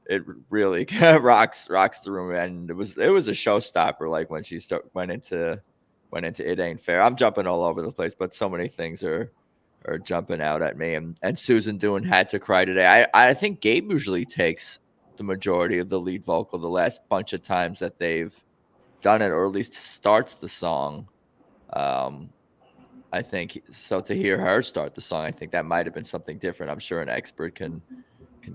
it really rocks the room, and it was a showstopper. Like when she went into It Ain't Fair. I'm jumping all over the place, but so many things are jumping out at me. And Susan doing Had to Cry Today. I think Gabe usually takes the majority of the lead vocal the last bunch of times that they've done it, or at least starts the song. I think so. To hear her start the song, I think that might have been something different. I'm sure an expert can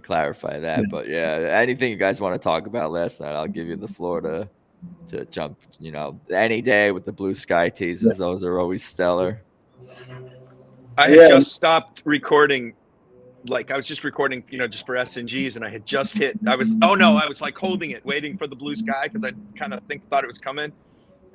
clarify that. But yeah, anything you guys want to talk about last night, I'll give you the floor to jump. Any day with the Blue Sky teases, those are always stellar. I had just stopped recording. Like I was just recording, just for SNGs, and I had just hit. I was like holding it, waiting for the Blue Sky because I kind of thought it was coming.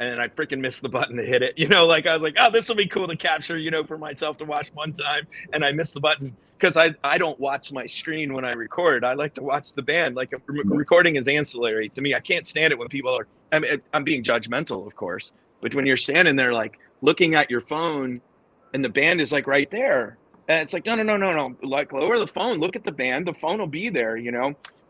And I freaking missed the button to hit it. I was like, oh, this will be cool to capture, for myself to watch one time. And I missed the button because I don't watch my screen when I record. I like to watch the band. Like recording is ancillary to me. I can't stand it when people are, I'm being judgmental, of course. But when you're standing there, like looking at your phone and the band is like right there. And it's like, no. Like lower the phone, look at the band. The phone will be there,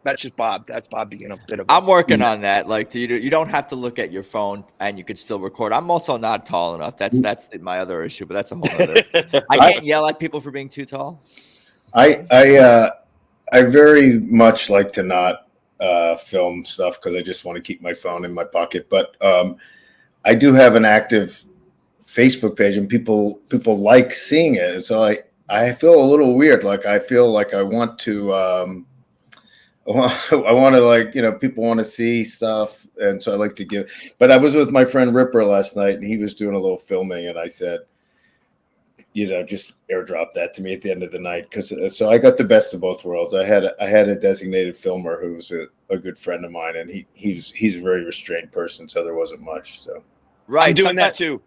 That's just Bob. That's Bob being a bit of. I'm working on that. Like, you don't have to look at your phone and you could still record. I'm also not tall enough. That's my other issue, but that's a whole other. I can't yell at people for being too tall. I very much like to not film stuff because I just want to keep my phone in my pocket. But I do have an active Facebook page, and people like seeing it. And so I feel a little weird. Like I feel like I want to. I want to, like, you know, people want to see stuff, and so I like to give. But I was with my friend Ripper last night, and he was doing a little filming, and I said, you know, just airdrop that to me at the end of the night, because so I got the best of both worlds. I had a designated filmer who was a good friend of mine, and he's a very restrained person, so there wasn't much. So I'm doing that too.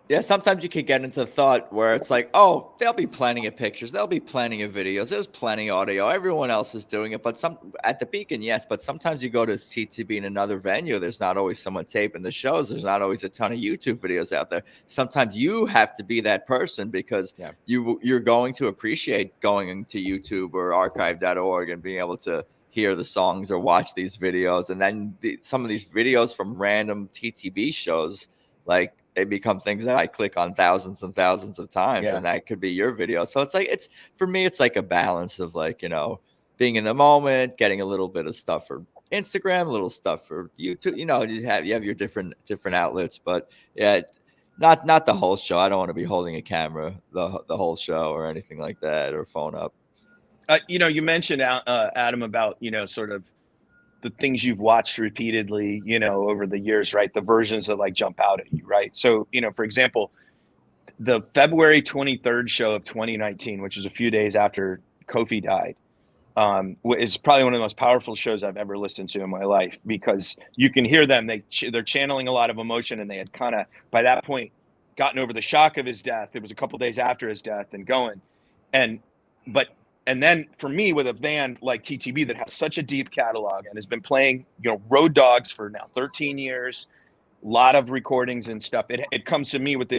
Yeah, sometimes you could get into thought where it's like, oh, there'll be plenty of pictures, there'll be plenty of videos, there's plenty of audio, everyone else is doing it. But at the Beacon, yes, but sometimes you go to TTB in another venue, there's not always someone taping the shows, there's not always a ton of YouTube videos out there. Sometimes you have to be that person because you're going to appreciate going to YouTube or archive.org and being able to hear the songs or watch these videos. And then some of these videos from random TTB shows, like, they become things that I click on thousands and thousands of times, and that could be your video. So it's like, for me, it's like a balance of, like, you know, being in the moment, getting a little bit of stuff for Instagram, a little stuff for YouTube. You know, you have your different outlets, but yeah, not the whole show. I don't want to be holding a camera the whole show or anything like that, or phone up. You know, you mentioned Adam about, you know, sort of the things you've watched repeatedly, you know, over the years, right? The versions that like jump out at you, right? So, you know, for example, the February 23rd show of 2019, which is a few days after Kofi died, is probably one of the most powerful shows I've ever listened to in my life, because you can hear them. They're channeling a lot of emotion, and they had kind of, by that point, gotten over the shock of his death. It was a couple of days after his death and going. And then for me, with a band like TTB that has such a deep catalog and has been playing, you know, Road Dogs for now 13 years, a lot of recordings and stuff, it comes to me with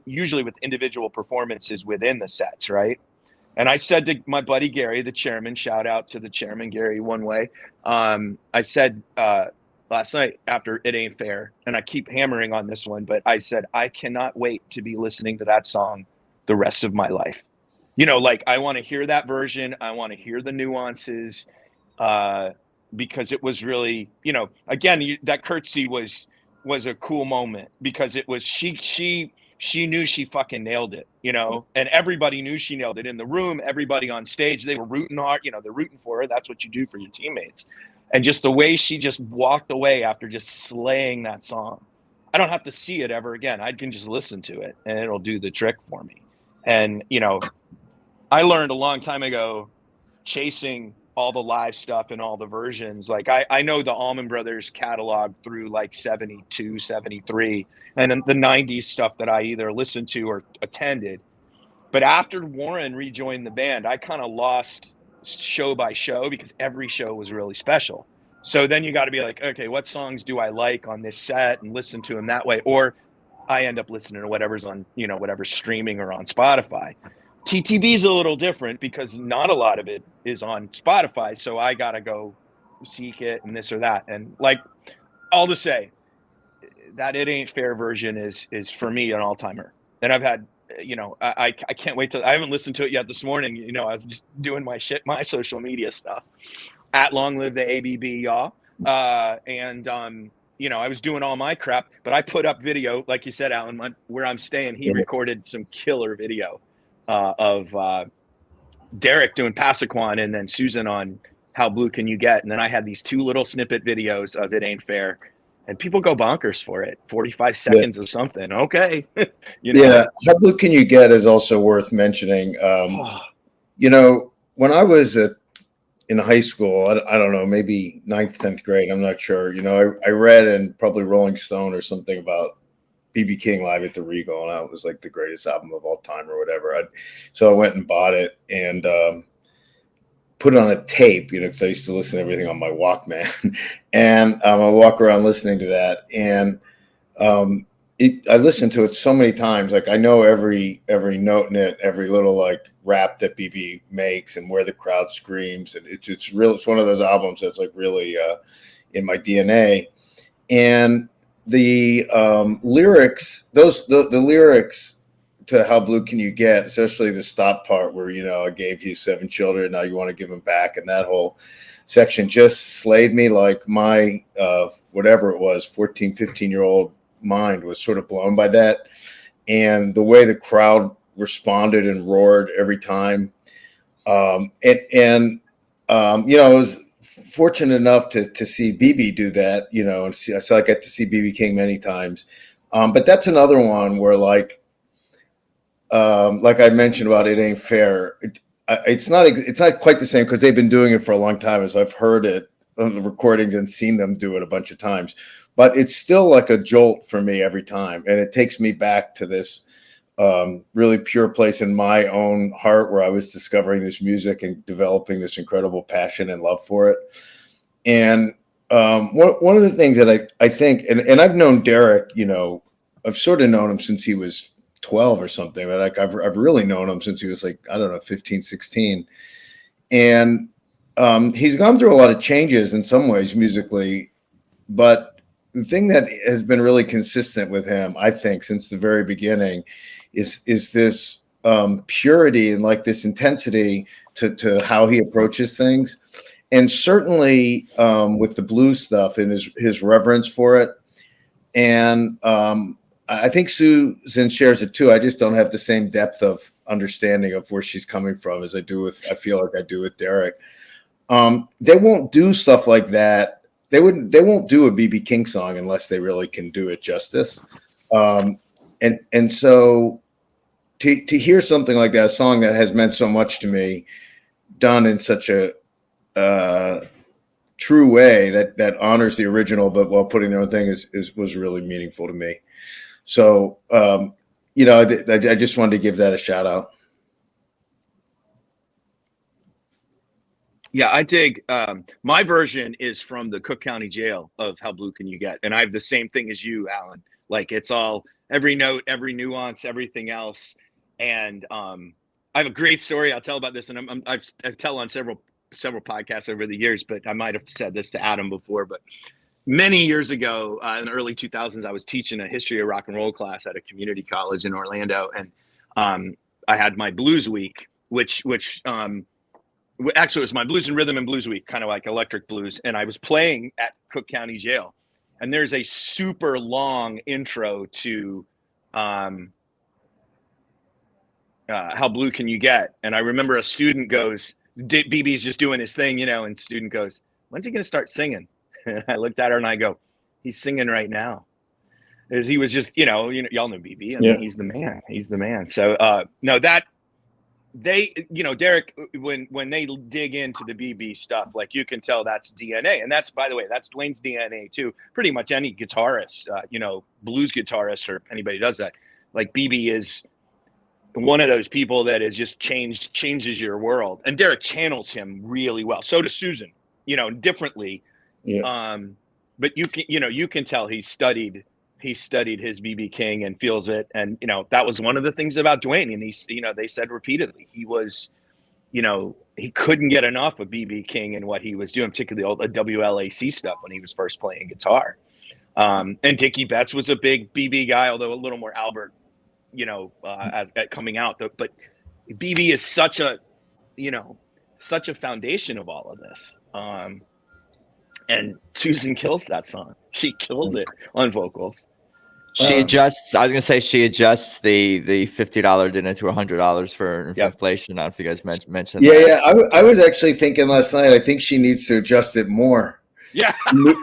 usually with individual performances within the sets, right? And I said to my buddy Gary, the chairman, shout out to the chairman, Gary, one way. I said last night after It Ain't Fair, and I keep hammering on this one, but I said, I cannot wait to be listening to that song the rest of my life. You know, like, I want to hear that version. I want to hear the nuances, because it was really, you know, again, that curtsy was a cool moment, because it was, she knew she fucking nailed it, you know, and everybody knew she nailed it in the room. Everybody on stage, they were rooting hard, you know, they're rooting for her. That's what you do for your teammates. And just the way she just walked away after just slaying that song. I don't have to see it ever again. I can just listen to it and it'll do the trick for me. And, you know, I learned a long time ago, chasing all the live stuff and all the versions. Like, I know the Allman Brothers catalog through like 72, 73, and then the 90s stuff that I either listened to or attended. But after Warren rejoined the band, I kind of lost show by show, because every show was really special. So then you got to be like, okay, what songs do I like on this set, and listen to them that way? Or I end up listening to whatever's on, you know, whatever's streaming or on Spotify. TTB is a little different because not a lot of it is on Spotify. So I got to go seek it and this or that. And like, all to say that It Ain't Fair version is for me an all-timer. And I've had, you know, I can't wait I haven't listened to it yet this morning. You know, I was just doing my social media stuff at Long Live the ABB, y'all. You know, I was doing all my crap, but I put up video, like you said, Alan, where I'm staying. He recorded some killer video of Derek doing Passaquan, and then Susan on How Blue Can You Get? And then I had these two little snippet videos of It Ain't Fair, and people go bonkers for it. 45 seconds of something. Okay. You know? Yeah. How Blue Can You Get is also worth mentioning. You know, when I was in high school, I don't know, maybe 9th, 10th grade, I'm not sure. You know, I read in probably Rolling Stone or something about B.B. King live at the Regal, and that was like the greatest album of all time or whatever. So I went and bought it and put it on a tape, you know, because I used to listen to everything on my Walkman. And I walk around listening to that. And I listened to it so many times. Like I know every note in it, every little like rap that BB makes, and where the crowd screams, and it's real. It's one of those albums that's like really in my DNA. And the lyrics, the lyrics to How Blue Can You Get, especially the stop part where, you know, I gave you 7 children, now you want to give them back, and that whole section just slayed me. Like my whatever it was, 14, 15-year-old mind was sort of blown by that, and the way the crowd responded and roared every time. You know, I was fortunate enough to see BB do that, you know, and so I got to see BB King many times. But that's another one where like I mentioned about It Ain't Fair. It's not quite the same because they've been doing it for a long time, as I've heard it on the recordings and seen them do it a bunch of times. But it's still like a jolt for me every time, and it takes me back to this really pure place in my own heart where I was discovering this music and developing this incredible passion and love for it. And one of the things that I think, and I've known Derek, you know, I've sort of known him since he was 12 or something, but like I've really known him since he was like, I don't know, 15, 16. And he's gone through a lot of changes in some ways musically, but the thing that has been really consistent with him, I think, since the very beginning is this purity and like this intensity to how he approaches things. And certainly with the blues stuff and his reverence for it. And I think Susan shares it too. I just don't have the same depth of understanding of where she's coming from as I feel like I do with Derek. They won't do stuff like that. They won't do a BB King song unless they really can do it justice. And so to hear something like that, a song that has meant so much to me, done in such a true way that honors the original, but while putting their own thing was really meaningful to me. So, you know, I just wanted to give that a shout out. Yeah, I dig. My version is from the Cook County Jail of How Blue Can You Get? And I have the same thing as you, Alan. Like it's all every note, every nuance, everything else. And I have a great story I'll tell about this, and I've tell on several podcasts over the years, but I might have said this to Adam before. But many years ago, in the early 2000s, I was teaching a history of rock and roll class at a community college in Orlando, and I had my blues week, which actually it was my blues and rhythm and blues week, kind of like electric blues, and I was playing at Cook County Jail, and there's a super long intro to How Blue Can You Get? And I remember a student goes, BB's just doing his thing, you know, and student goes, when's he going to start singing? And I looked at her and I go, he's singing right now. As he was just, y'all know BB. I mean, he's the man. So, no, that they, Derek, when they dig into the BB stuff, like you can tell that's DNA. And that's, by the way, that's Dwayne's DNA too. Pretty much any guitarist, blues guitarist or anybody does that. Like BB is one of those people that is just changes your world. And Derek channels him really well. So does Susan, differently. Yeah. But you can tell he studied his BB King and feels it. And, that was one of the things about Dwayne. And they said repeatedly, he was, he couldn't get enough of BB King and what he was doing, particularly all the WLAC stuff when he was first playing guitar. And Dickie Betts was a big BB guy, although a little more Albert, at coming out. But BB is such a foundation of all of this. And Susan kills that song. She kills it on vocals. She adjusts. I was gonna say she adjusts the $50 dinner to $100 for inflation. I don't know if you guys mentioned. Yeah. I was actually thinking last night. I think she needs to adjust it more. Yeah.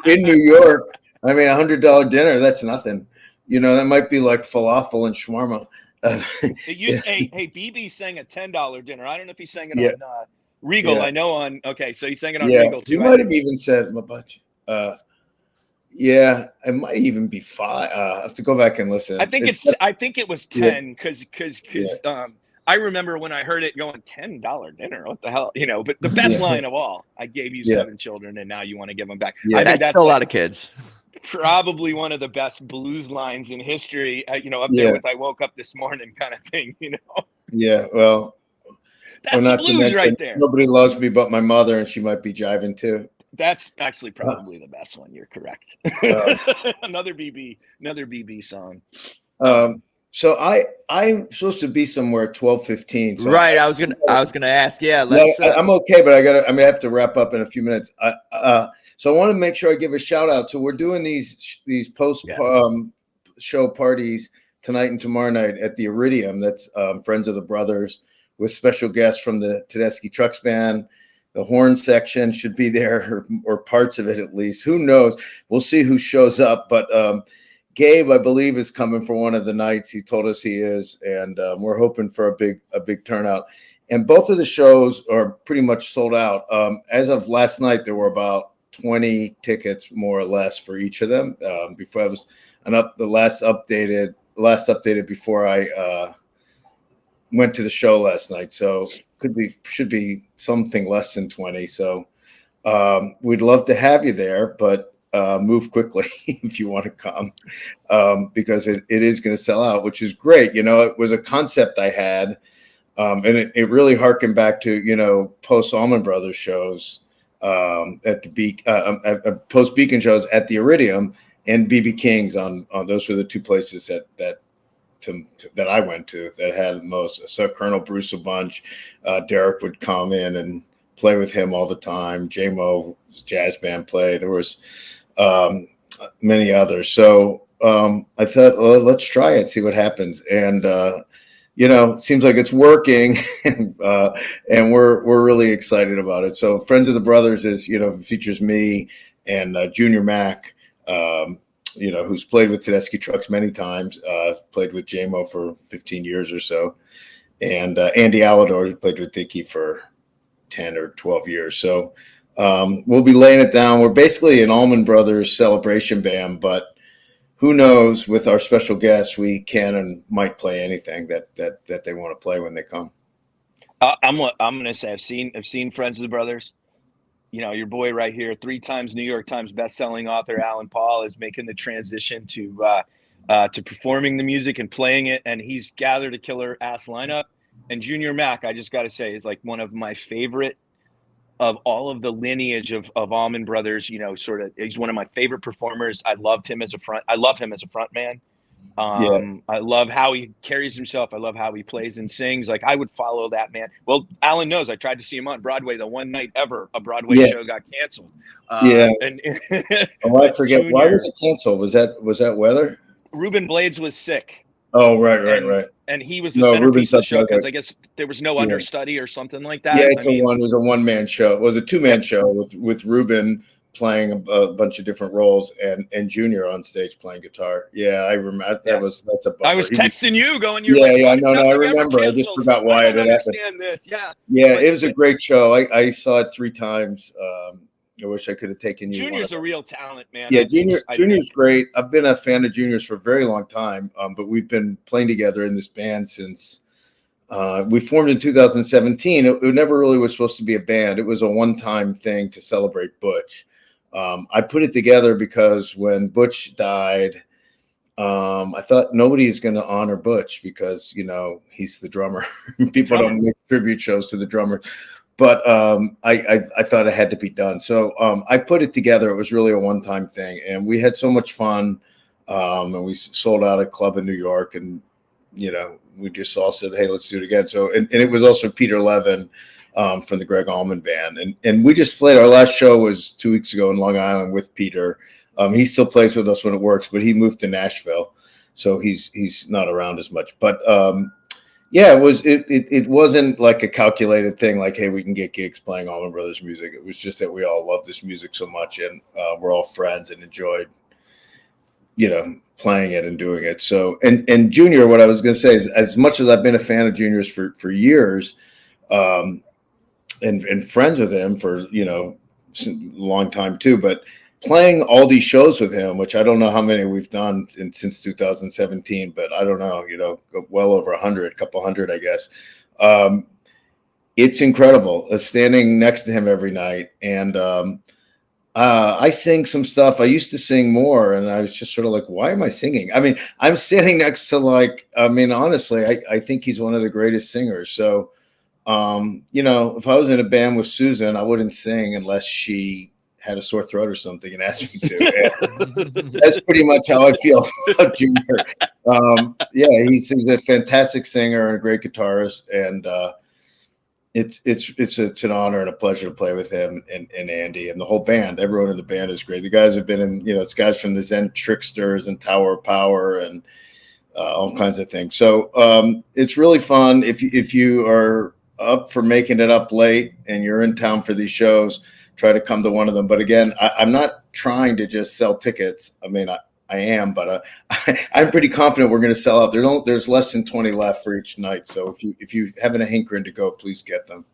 In New York, I mean, $100 dinner. That's nothing. That might be like falafel and shawarma. Hey, BB sang a $10 dinner. I don't know if he sang it on Regal. I know so he sang it on Regal too. He might have even said a bunch. It might even be 5. I have to go back and listen. I think it was 10 because I remember when I heard it going $10 dinner. What the hell, But the best line of all, I gave you 7 children, and now you want to give them back. Yeah, I think that's still a lot of kids. probably one of the best blues lines in history. Up Yeah. there with "I woke up this morning" kind of thing. Yeah, well, or That's the not to blues mention, right there. nobody loves me but my mother, and she might be jiving too. That's actually probably the best one. You're correct. Uh, another BB song. So I'm supposed to be somewhere at 12:15. So Right. I was gonna ask. Yeah. Let's. I'm okay, but I have to wrap up in a few minutes. So I want to make sure I give a shout out. So we're doing these post show parties tonight and tomorrow night at the Iridium. That's Friends of the Brothers, with special guests from the Tedeschi Trucks Band. The horn section should be there, or parts of it at least. Who knows? We'll see who shows up. But Gabe, I believe, is coming for one of the nights. He told us he is, and we're hoping for a big turnout. And both of the shows are pretty much sold out. As of last night, there were about 20 tickets, more or less, for each of them. Before I was the last updated before I went to the show last night. So should be something less than 20. So we'd love to have you there, but move quickly if you want to come, because it is going to sell out, which is great. It was a concept I had, and it really harkened back to post Allman Brothers shows at the post Beacon shows at the Iridium and BB King's on those were the two places that I went to that had most. I saw Colonel Bruce a bunch. Derek would come in and play with him all the time. J-Mo jazz band played. There was many others. So I thought, well, let's try it, see what happens. And it seems like it's working, and we're really excited about it. So Friends of the Brothers is features me and Junior Mac, who's played with Tedeschi Trucks many times, played with J-Mo for 15 years or so, and Andy Alador, who played with Dickie for 10 or 12 years. So we'll be laying it down. We're basically an Allman Brothers celebration band, but who knows, with our special guests, we can and might play anything that they want to play when they come. I'm going to say I've seen Friends of the Brothers. Your boy right here, 3 times New York Times bestselling author Alan Paul is making the transition to performing the music and playing it, and he's gathered a killer ass lineup. And Junior Mac, I just got to say, is like one of my favorite of all of the lineage of Allman Brothers. He's one of my favorite performers. I love him as a front man. I love how he carries himself. I love how he plays and sings. Like, I would follow that man. Well, Alan knows I tried to see him on Broadway the one night ever a Broadway show got canceled. And I forget, Junior, why was it canceled? Was that weather? Ruben Blades was sick. Oh, right. And he was the centerpiece of the show because I guess there was no understudy or something like that. Yeah, it was a one-man show. It was a two-man show with Ruben playing a bunch of different roles and Junior on stage playing guitar. Yeah, I remember that's a bummer. I was texting you going, I remember. I just forgot why it had happened. This. It was a great show. I saw it 3 times. I wish I could have taken you. Junior's a real talent, man. Yeah, Junior's great. I've been a fan of Junior's for a very long time, but we've been playing together in this band since we formed in 2017. It never really was supposed to be a band. It was a one-time thing to celebrate Butch. I put it together because when Butch died, I thought nobody is going to honor Butch because, he's the drummer. People don't make tribute shows to the drummer. But I thought it had to be done. So I put it together. It was really a one-time thing. And we had so much fun. And we sold out a club in New York. And, we just all said, hey, let's do it again. So, and it was also Peter Levin from the Greg Allman Band. And we just played. Our last show was 2 weeks ago in Long Island with Peter. He still plays with us when it works, but he moved to Nashville. So he's not around as much. But it wasn't like a calculated thing like, hey, we can get gigs playing Allman Brothers music. It was just that we all love this music so much, and we're all friends and enjoyed, playing it and doing it. So, and Junior, what I was going to say is, as much as I've been a fan of Junior's for years, and friends with him for, a long time too, but playing all these shows with him, which I don't know how many we've done since 2017, but I don't know, well over 100, a couple hundred, I guess. It's incredible standing next to him every night. And I sing some stuff. I used to sing more, and I was just sort of like, why am I singing? I mean, I'm sitting next to honestly, I think he's one of the greatest singers. So, if I was in a band with Susan, I wouldn't sing unless she had a sore throat or something and asked me to. And that's pretty much how I feel about Junior. He's a fantastic singer and a great guitarist, and it's an honor and a pleasure to play with him and Andy and the whole band. Everyone in the band is great. The guys have been in, it's guys from the Zen Tricksters and Tower of Power and all kinds of things. So it's really fun. If you are up for making it up late and you're in town for these shows, try to come to one of them. But again, I'm not trying to just sell tickets. I mean, I am, but I'm pretty confident we're going to sell out. There's less than 20 left for each night. So if you have a hankering to go, please get them.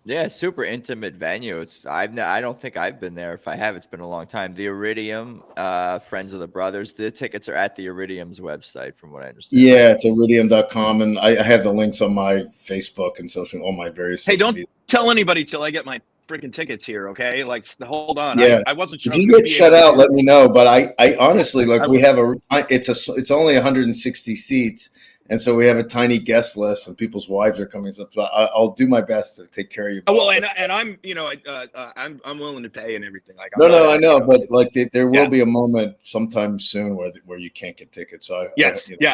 Yeah, super intimate venue. I don't think I've been there. If I have, it's been a long time. The Iridium, Friends of the Brothers. The tickets are at the Iridium's website, from what I understand. Yeah, it's iridium.com, and I have the links on my Facebook and all my various. Hey, don't media. tell anybody till I get my freaking tickets here, okay? Like, hold on. Yeah, I wasn't sure. If you get shut out, let me know. But I honestly, we have it's only 160 seats, and so we have a tiny guest list, and people's wives are coming. So I'll do my best to take care of you. Well, and I'm I'm willing to pay and everything. Like, I know, but there will be a moment sometime soon where you can't get tickets. So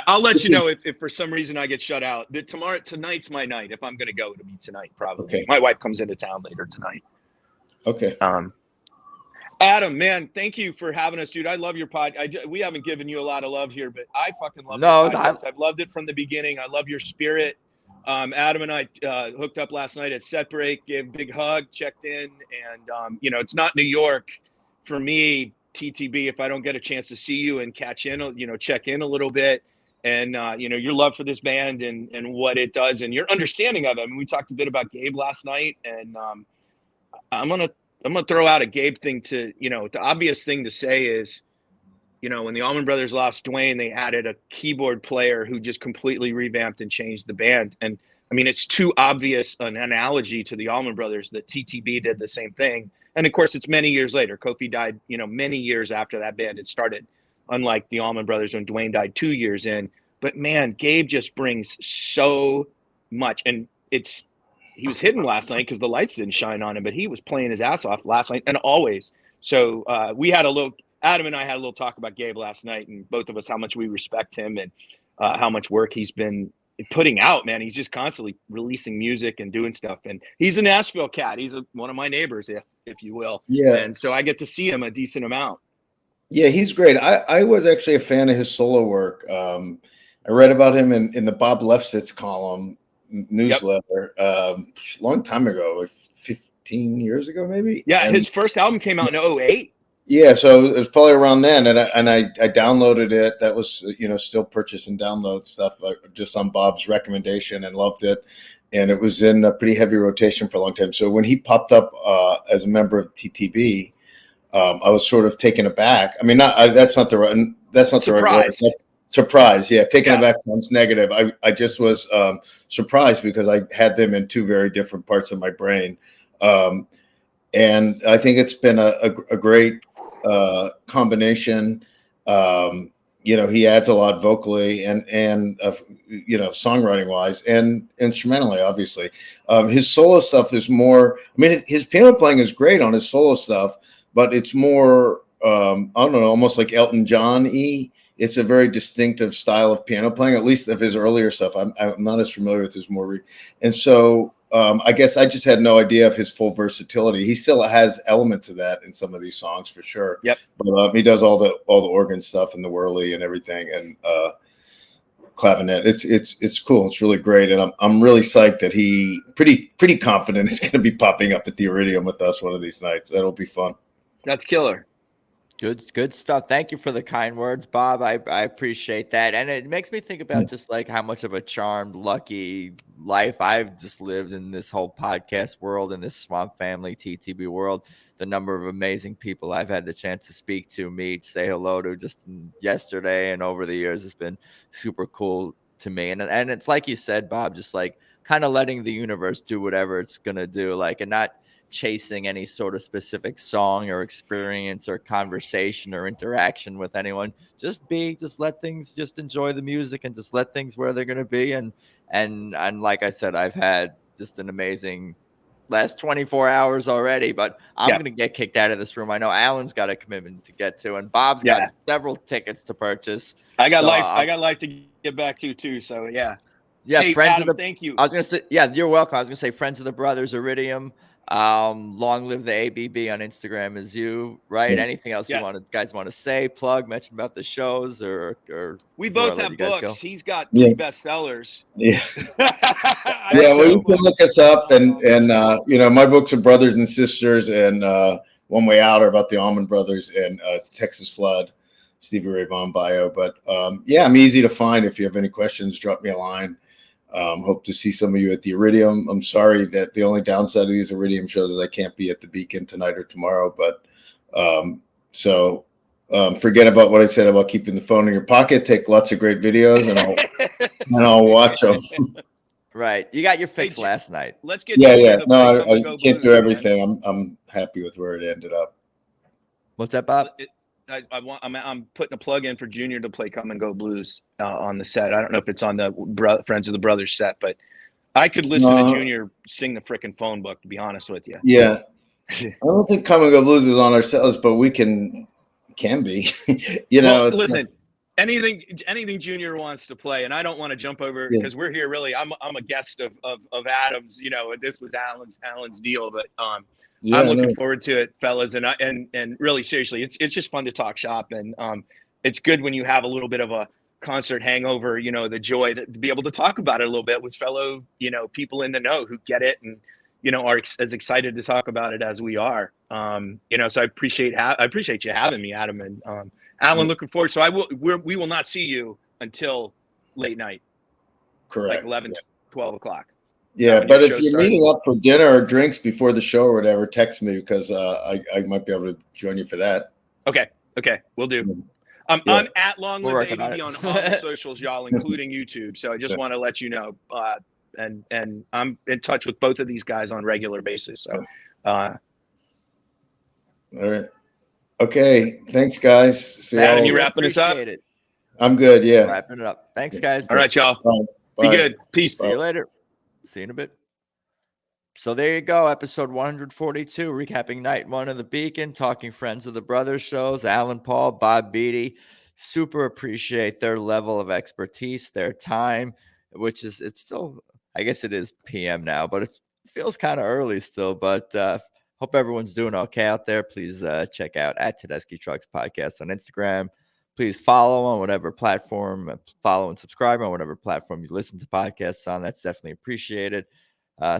I'll let you know if for some reason I get shut out. Tonight's my night. If I'm going to go, it'll be tonight probably. Okay. My wife comes into town later tonight. Okay. Adam, man, thank you for having us, dude. I love your pod. We haven't given you a lot of love here, but I fucking love your podcast. I've loved it from the beginning. I love your spirit. Adam and I hooked up last night at set break, gave a big hug, checked in, and it's not New York for me, TTB, if I don't get a chance to see you and catch in, check in a little bit, and your love for this band and what it does and your understanding of it. I mean, we talked a bit about Gabe last night, and I'm gonna throw out a Gabe thing to, the obvious thing to say is, when the Allman Brothers lost Dwayne, they added a keyboard player who just completely revamped and changed the band. And I mean, it's too obvious an analogy to the Allman Brothers that TTB did the same thing. And of course, it's many years later. Kofi died, many years after that band had started, unlike the Allman Brothers when Dwayne died 2 years in. But man, Gabe just brings so much. And he was hidden last night because the lights didn't shine on him, but he was playing his ass off last night and always. So Adam and I had a little talk about Gabe last night, and both of us, how much we respect him and how much work he's been putting out, man. He's just constantly releasing music and doing stuff. And he's a Nashville cat. He's one of my neighbors, if you will. Yeah. And so I get to see him a decent amount. Yeah, he's great. I was actually a fan of his solo work. I read about him in the Bob Lefsetz column newsletter long time ago, like 15 years ago, maybe. Yeah, and his first album came out in 2008. Yeah, so it was probably around then, and I downloaded it. That was still purchase and download stuff just on Bob's recommendation, and loved it. And it was in a pretty heavy rotation for a long time. So when he popped up as a member of TTB, I was sort of taken aback. I mean, that's not the right word. Surprise, yeah. Taken aback sounds negative. I just was surprised because I had them in two very different parts of my brain, and I think it's been a great combination. He adds a lot vocally and songwriting wise and instrumentally, obviously. His solo stuff is more. I mean, his piano playing is great on his solo stuff, but it's more. I don't know, almost like Elton John-y. It's a very distinctive style of piano playing, at least of his earlier stuff. I'm not as familiar with his more and so I guess I just had no idea of his full versatility. He still has elements of that in some of these songs for sure. Yep. But he does all the organ stuff and the whirly and everything and clavinet. It's cool. It's really great, and I'm really psyched that he pretty confident is going to be popping up at the Iridium with us one of these nights. That'll be fun. That's killer. Good stuff. Thank you for the kind words, Bob. I appreciate that. And it makes me think about just like how much of a charmed, lucky life I've just lived in this whole podcast world, in this Swamp Family TTB world. The number of amazing people I've had the chance to speak to, meet, say hello to just yesterday and over the years has been super cool to me. And it's like you said, Bob, just like kind of letting the universe do whatever it's going to do, like, and not chasing any sort of specific song or experience or conversation or interaction with anyone. Just let things, just enjoy the music and just let things where they're going to be. And like I said, I've had just an amazing last 24 hours already, but I'm going to get kicked out of this room. I know Alan's got a commitment to get to, and Bob's got several tickets to purchase. I got life to get back to too. So yeah. Hey, friends Adam, of the, thank you. I was going to say, you're welcome. I was going to say friends of the brothers, Iridium. Long live the ABB on Instagram is you, right? Anything else you guys want to say, plug, mention about the shows, or we both have books. He's got 3 bestsellers. Yeah. Well, you can look us up, and my books are Brothers and Sisters, and One Way Out are about the Allman Brothers, and Texas Flood, Stevie Ray Vaughan bio. But I'm easy to find. If you have any questions, drop me a line. Hope to see some of you at the Iridium. I'm sorry that the only downside of these Iridium shows is I can't be at the Beacon tonight or tomorrow, but forget about what I said about keeping the phone in your pocket. Take lots of great videos, and I'll watch them. Right, you got your fix last night. Let's get No, I can't do everything. I'm happy with where it ended up. What's that, Bob? I'm putting a plug in for Junior to play Come and Go Blues on the set. I don't know if it's on the Friends of the Brothers set, but I could listen to Junior sing the frickin' phone book, to be honest with you. Yeah. I don't think Come and Go Blues is on our set list, but we can be. Listen, anything Junior wants to play, and I don't want to jump over because we're here really. I'm a guest of Adam's. This was Alan's deal, but I'm looking forward to it, fellas, and really seriously, it's just fun to talk shop, and it's good when you have a little bit of a concert hangover, the joy to be able to talk about it a little bit with fellow, people in the know who get it and are as excited to talk about it as we are. So I appreciate you having me, Adam, and Alan. Looking forward. So we will not see you until late night, correct? Like 11, 12 o'clock. Yeah, but if you're meeting up for dinner or drinks before the show or whatever, text me because I might be able to join you for that. Okay, we'll do. I'm at Long Live ABB on all the socials, y'all, including YouTube. So I just want to let you know, and I'm in touch with both of these guys on a regular basis. So, all right, okay, thanks, guys. See Adam, you wrapping us up? I'm good. Yeah, wrapping it up. Thanks, guys. All right, y'all. Bye. Be good. Peace. See you later. See you in a bit. So there you go, episode 142, recapping night 1 of the Beacon, talking Friends of the Brothers shows. Alan Paul, Bob Beatty. Super appreciate their level of expertise, their time, which is, it's still, I guess it is PM now, but it feels kind of early still. But hope everyone's doing okay out there. Please check out at Tedeschi Trucks Podcast on Instagram. Please follow on whatever platform, follow and subscribe on whatever platform you listen to podcasts on. That's definitely appreciated.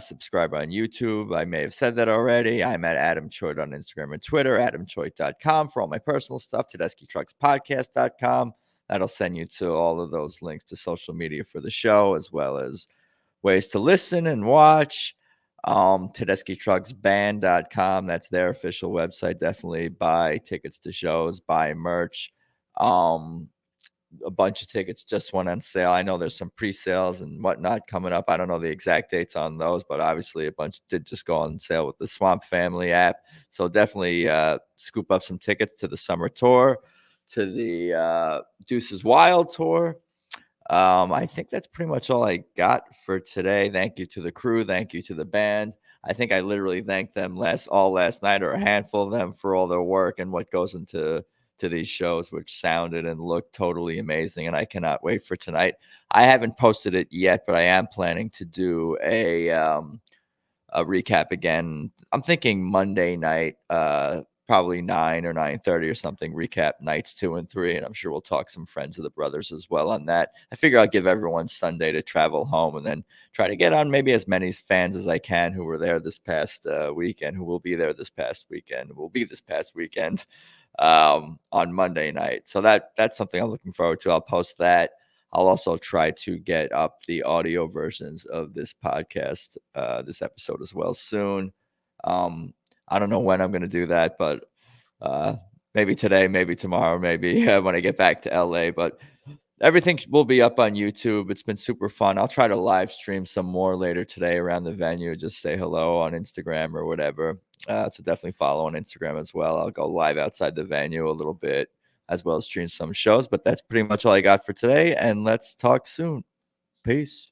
Subscribe on YouTube. I may have said that already. I'm at Adam Choit on Instagram and Twitter, adamchoit.com for all my personal stuff, TedeschiTrucksPodcast.com. That'll send you to all of those links to social media for the show, as well as ways to listen and watch. TedeschiTrucksBand.com. That's their official website. Definitely buy tickets to shows, buy merch. A bunch of tickets just went on sale. I know there's some pre-sales and whatnot coming up. I don't know the exact dates on those, but obviously a bunch did just go on sale with the Swamp Family app. So definitely scoop up some tickets to the summer tour, to the Deuces Wild tour. I think that's pretty much all I got for today. Thank you to the crew. Thank you to the band. I think I literally thanked them last night, or a handful of them, for all their work and what goes into these shows, which sounded and looked totally amazing. And I cannot wait for tonight. I haven't posted it yet, but I am planning to do a recap again. I'm thinking Monday night, probably 9 or 9:30 or something, recap nights 2 and 3. And I'm sure we'll talk some Friends of the Brothers as well on that. I figure I'll give everyone Sunday to travel home and then try to get on maybe as many fans as I can who were there this past weekend, who will be there this past weekend, on Monday night. So that's something I'm looking forward to. I'll post that. I'll also try to get up the audio versions of this podcast, this episode as well soon. I don't know when I'm going to do that, but maybe today, maybe tomorrow, maybe when I get back to LA. But everything will be up on YouTube. It's been super fun. I'll try to live stream some more later today around the venue. Just say hello on Instagram or whatever. So definitely follow on Instagram as well. I'll go live outside the venue a little bit as well as stream some shows. But that's pretty much all I got for today. And let's talk soon. Peace.